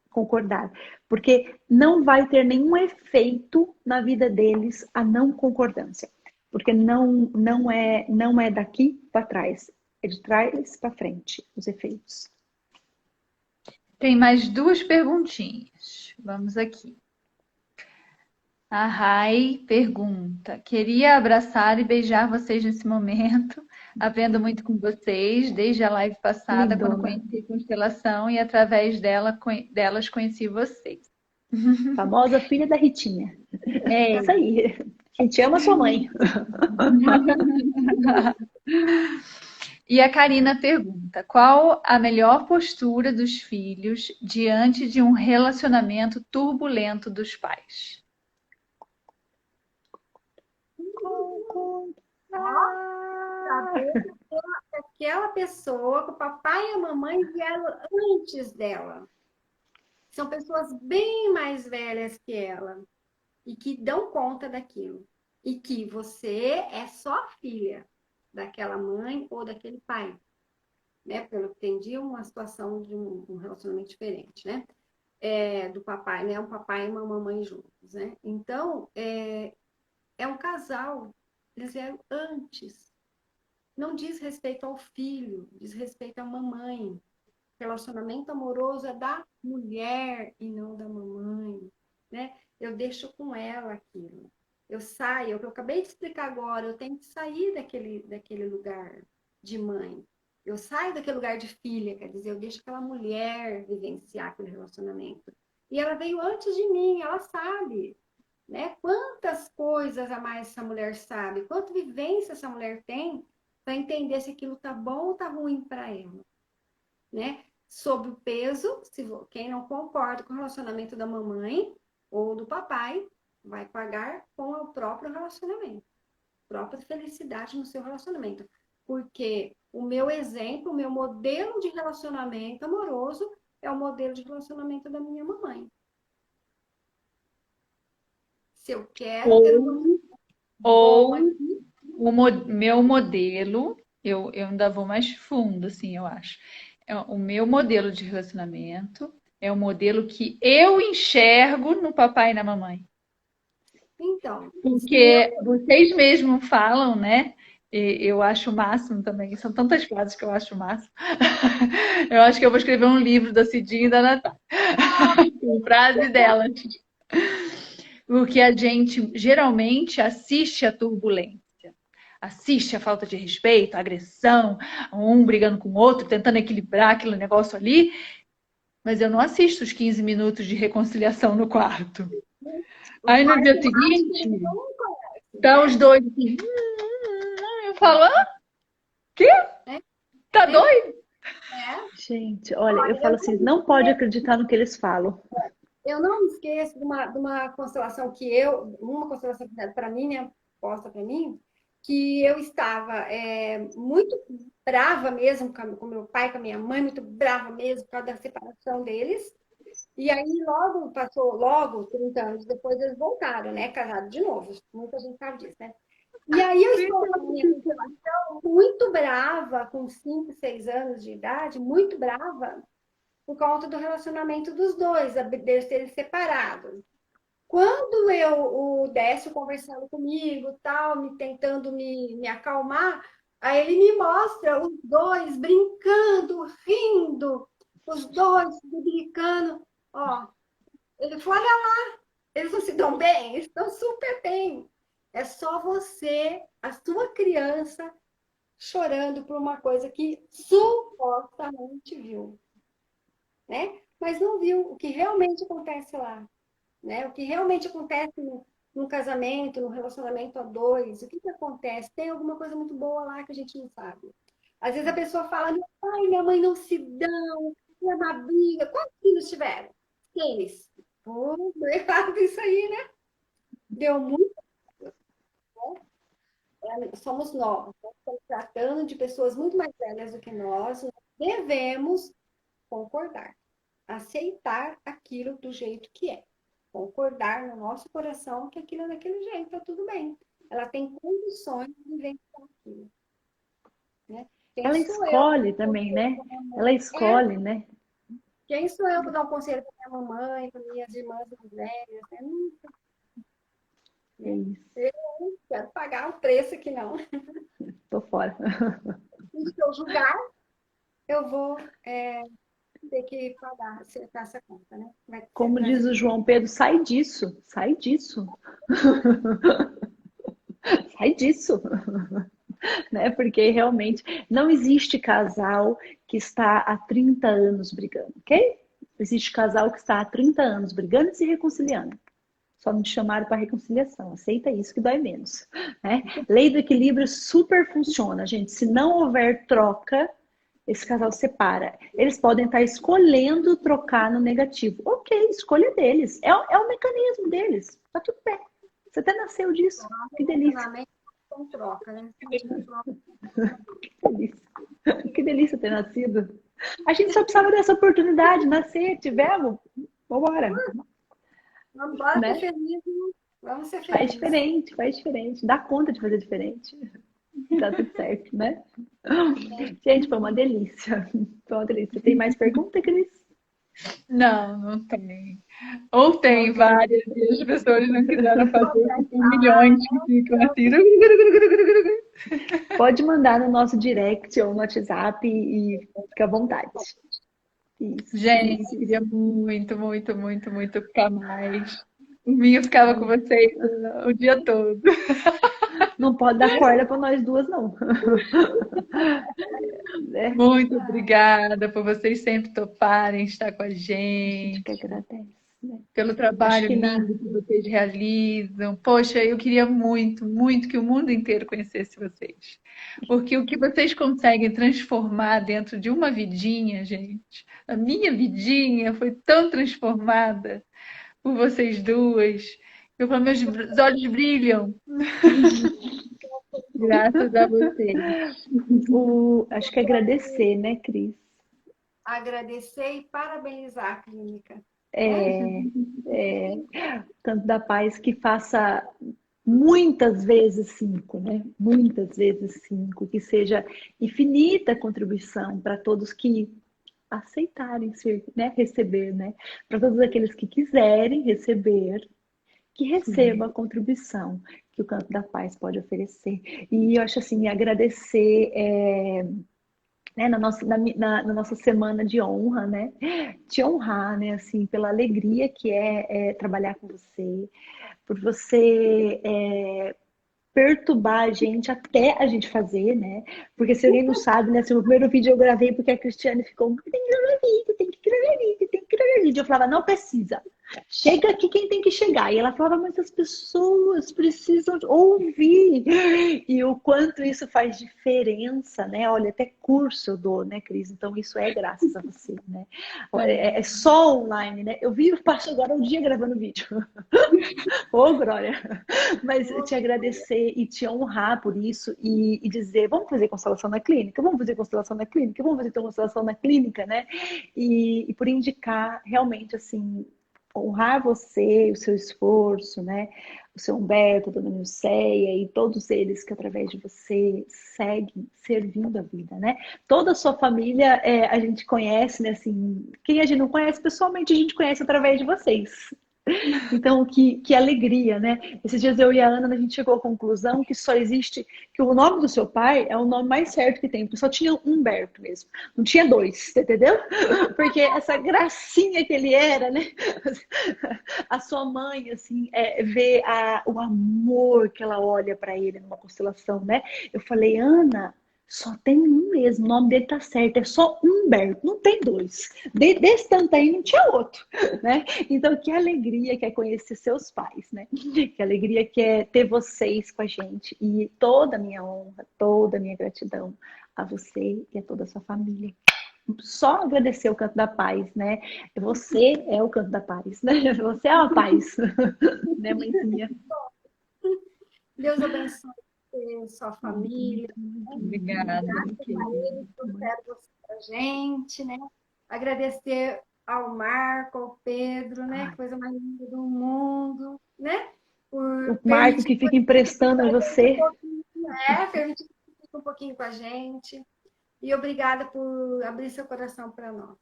concordar. Porque não vai ter nenhum efeito na vida deles a não concordância. Porque não é daqui para trás, é de trás para frente os efeitos. Tem mais duas perguntinhas. Vamos aqui. A Rai pergunta: queria abraçar e beijar vocês nesse momento, aprendo muito com vocês, desde a live passada, quando Lindona. conheci Constelação e através delas conheci vocês. Famosa filha da Ritinha. É. Isso aí. A gente ama sua mãe. E a Karina pergunta: qual a melhor postura dos filhos diante de um relacionamento turbulento dos pais? Saber que aquela pessoa, que o papai e a mamãe vieram antes dela. São pessoas bem mais velhas que ela e que dão conta daquilo. E que você é só filha daquela mãe ou daquele pai. Né? Pelo que entendi, uma situação de um relacionamento diferente, né? Do papai, né? Um papai e uma mamãe juntos, né? Então, é um casal. Eles vieram antes. Não diz respeito ao filho, diz respeito à mamãe. Relacionamento amoroso é da mulher e não da mamãe, né? Eu deixo com ela aquilo. Eu saio, o que eu acabei de explicar agora, eu tenho que sair daquele lugar de mãe. Eu saio daquele lugar de filha, quer dizer, eu deixo aquela mulher vivenciar aquele relacionamento. E ela veio antes de mim, ela sabe, né? Quantas coisas a mais essa mulher sabe, quanta vivência essa mulher tem para entender se aquilo tá bom ou tá ruim para ela, né? Sob o peso, quem não concorda com o relacionamento da mamãe ou do papai, vai pagar com o próprio relacionamento, própria felicidade no seu relacionamento. Porque o meu exemplo, o meu modelo de relacionamento amoroso é o modelo de relacionamento da minha mamãe. Se eu quero ter ou o meu modelo, eu ainda vou mais fundo, assim, eu acho. O meu modelo de relacionamento é o modelo que eu enxergo no papai e na mamãe. Então, porque vocês mesmos falam, né? E eu acho o máximo também. São tantas frases que eu acho o máximo. Eu acho que eu vou escrever um livro da Cidinha e da Natália. Com frase delas. Porque a gente geralmente assiste a turbulência, assiste a falta de respeito, a agressão, um brigando com o outro, tentando equilibrar aquele negócio ali, mas eu não assisto os 15 minutos de reconciliação no quarto. Aí no dia seguinte, tá os dois assim, eu falo, quê? Tá doido? Gente, olha, eu falo assim, não pode acreditar no que eles falam. Eu não esqueço de uma constelação uma constelação que para mim, né, posta para mim, que eu estava muito brava mesmo com meu pai, com a minha mãe, muito brava mesmo por causa da separação deles. E aí logo 30 anos depois, eles voltaram, né, casados de novo. Muita gente sabe disso, né? E aí eu estou na minha constelação muito brava, com 5, 6 anos de idade, muito brava, por conta do relacionamento dos dois, deles terem separado. Quando o Décio conversando comigo, tal, tentando me acalmar, aí ele me mostra os dois brincando, rindo, os dois brincando. Ó, ele falou, olha lá, eles não se dão bem? Eles estão super bem. É só você, a sua criança, chorando por uma coisa que supostamente viu, né? Mas não viu o que realmente acontece lá, né? O que realmente acontece num casamento, num relacionamento a dois, o que que acontece? Tem alguma coisa muito boa lá que a gente não sabe. Às vezes a pessoa fala, meu pai e minha mãe não se dão, é uma briga. Quantos filhos tiveram? 6. Pô, deu errado isso aí, né? Deu muito. Somos nós, nós estamos tratando de pessoas muito mais velhas do que nós devemos concordar, aceitar aquilo do jeito que é, concordar no nosso coração que aquilo é daquele jeito, tá tudo bem. Ela tem condições de viver aquilo, né? Quem Ela sou eu para dar escolhe um também, conselho né? para minha Ela mãe? escolhe, né? Quem sou eu para dar um conselho para minha mamãe, para minhas irmãs mais velhas? Eu não, É né? isso, Eu não quero pagar o preço aqui, não. tô fora. E se eu julgar, eu vou ter que pagar, acertar essa conta, né? Vai ser Como diz o trazido. João Pedro, sai disso, sai disso, sai disso, né? Porque realmente não existe casal que está há 30 anos brigando, ok? Existe casal que está há 30 anos brigando e se reconciliando. Só não te chamaram para reconciliação. Aceita isso que dói menos, né? Lei do equilíbrio super funciona, gente. Se não houver troca, esse casal separa. Eles podem estar escolhendo trocar no negativo. Ok, escolha deles. É o mecanismo deles. Tá tudo bem. Você até nasceu disso. Que delícia. Relacionamento com troca, né? Se não troca, Que delícia. Que delícia ter nascido. A gente só precisava dessa oportunidade, nascer, tivemos. Vambora, vamos embora ser né? feliz, né? Vamos ser Faz felizes. diferente, faz diferente. Dá conta de fazer diferente. Tá tudo certo, né? Gente, foi uma delícia. Foi uma delícia. Tem mais pergunta, Cris? Não, não tem. Ou tem Não, várias e as pessoas não quiseram fazer, vai porque falar, milhões que ficam assim. Pode mandar no nosso direct ou no WhatsApp e fica à vontade. Gente, queria Isso. muito, muito, muito, muito ficar mais. O minha ficava com Ai, vocês o dia todo. não pode dar corda para nós duas, não. Né? Muito obrigada por vocês sempre toparem estar com a A gente que gente, agradece, né? pelo Acho trabalho que na, lindo que vocês realizam. Poxa, eu queria muito, muito que o mundo inteiro conhecesse vocês. Porque o que vocês conseguem transformar dentro de uma vidinha, gente, a minha vidinha foi tão transformada por vocês duas. Eu falo, meus olhos brilham, graças a vocês. acho que agradecer, né, Cris? agradecer e parabenizar a clínica, né? É, é, tanto da paz que faça muitas vezes 5, né? Muitas vezes 5, que seja infinita a contribuição para todos que aceitarem ser, né? Receber, né? Para todos aqueles que quiserem receber, que recebam a contribuição que o Canto da Paz pode oferecer. E eu acho assim, agradecer né, na nossa semana de honra, né? Te honrar, né, assim, pela alegria que é trabalhar com você, por você perturbar a gente até a gente fazer, né? Porque se alguém não sabe, né? Assim, o primeiro vídeo eu gravei porque a Cristiane ficou, tem que gravar vídeo, tem que gravar vídeo, tem que gravar vídeo. Eu falava, não precisa. Chega aqui quem tem que chegar. E ela falava, mas as pessoas precisam ouvir. E o quanto isso faz diferença, né? Olha, até curso eu dou, né, Cris? Então isso é graças a você, né? É só online, né? Eu vi, eu passo agora um dia gravando vídeo. Ô, Glória! Mas te agradecer e te honrar por isso e dizer, vamos fazer constelação na clínica, vamos fazer constelação na clínica, vamos fazer constelação na clínica, né? E por indicar realmente assim, honrar você, o seu esforço, né? O seu Humberto, a dona Nilceia e todos eles que através de você seguem servindo a vida, né? Toda a sua família a gente conhece, né? Assim, quem a gente não conhece pessoalmente, a gente conhece através de vocês. Então, que alegria, né? Esses dias eu e a Ana, a gente chegou à conclusão que só existe, que o nome do seu pai é o nome mais certo que tem, porque só tinha Humberto mesmo, não tinha dois, você entendeu? Porque essa gracinha que ele era, né? A sua mãe, assim, vê o amor que ela olha para ele numa constelação, né? Eu falei, Ana, só tem um mesmo, o nome dele tá certo, é só Humberto, não tem dois. Desse tanto aí não tinha outro, né? Então, que alegria que é conhecer seus pais, né? Que alegria que é ter vocês com a gente. E toda a minha honra, toda a minha gratidão a você e a toda a sua família. Só agradecer o canto da paz, né? Você é o canto da paz, né? Você é a paz, né, mãezinha? Deus abençoe você, sua família. Obrigada. Graças a ele, trouxeram você pra gente, né? Agradecer ao Marco, ao Pedro, né? Que coisa mais linda do mundo, né? O Por Marco permitir que fica emprestando a você. permitir que fique um pouquinho com a gente. E obrigada por abrir seu coração para nós.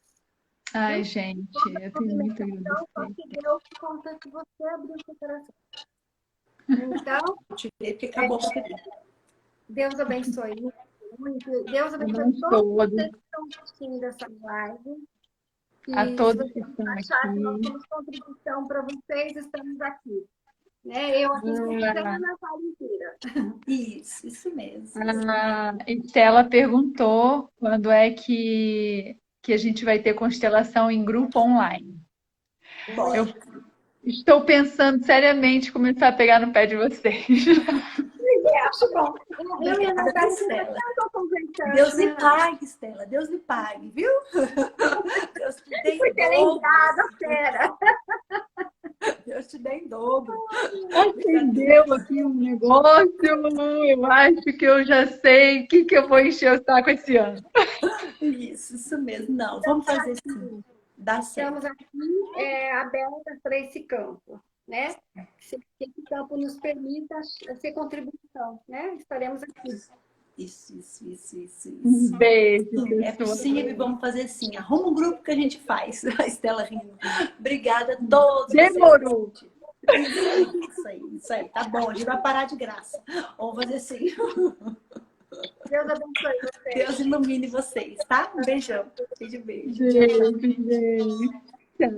Ai, gente, eu tenho muito a Então, só agradecer. que Deus conta que você abriu seu coração. Então, Te ver porque acabou o bateria. Deus abençoe muito. Deus abençoe Vamos todos todos, vocês que estão assistindo essa live. a E se todos que vocês estão acharem que nós aqui. somos contribuição para vocês, estamos aqui. Né? Eu aqui estou fazendo a Natal inteira. Isso mesmo. A Estela perguntou quando é que a gente vai ter constelação em grupo online. Eu estou pensando seriamente em começar a pegar no pé de vocês. Acho bom. Eu e a Natália estamos conversando. Deus lhe pague, Estela. Deus lhe pague, viu? Deus te dê Foi em dobro. telendada, fera. Deus te dê em dobro. Acendeu aqui um negócio. Eu acho que eu já sei o que eu vou encher o saco esse ano. Isso mesmo. Não, vamos fazer sim. Dá certo. Estamos aqui abertas para esse campo, né? Se esse campo nos permita ser contribuição, né? Estaremos aqui. Isso. Um beijo, É possível, vamos fazer assim. Arruma um grupo que a gente faz. A Estela rindo. Obrigada a todos. Demorou. Isso aí. Tá bom, a gente vai parar de graça. Vamos fazer assim. Deus abençoe vocês. Deus ilumine vocês, tá? Um beijão. Beijo. Beijo. Tchau.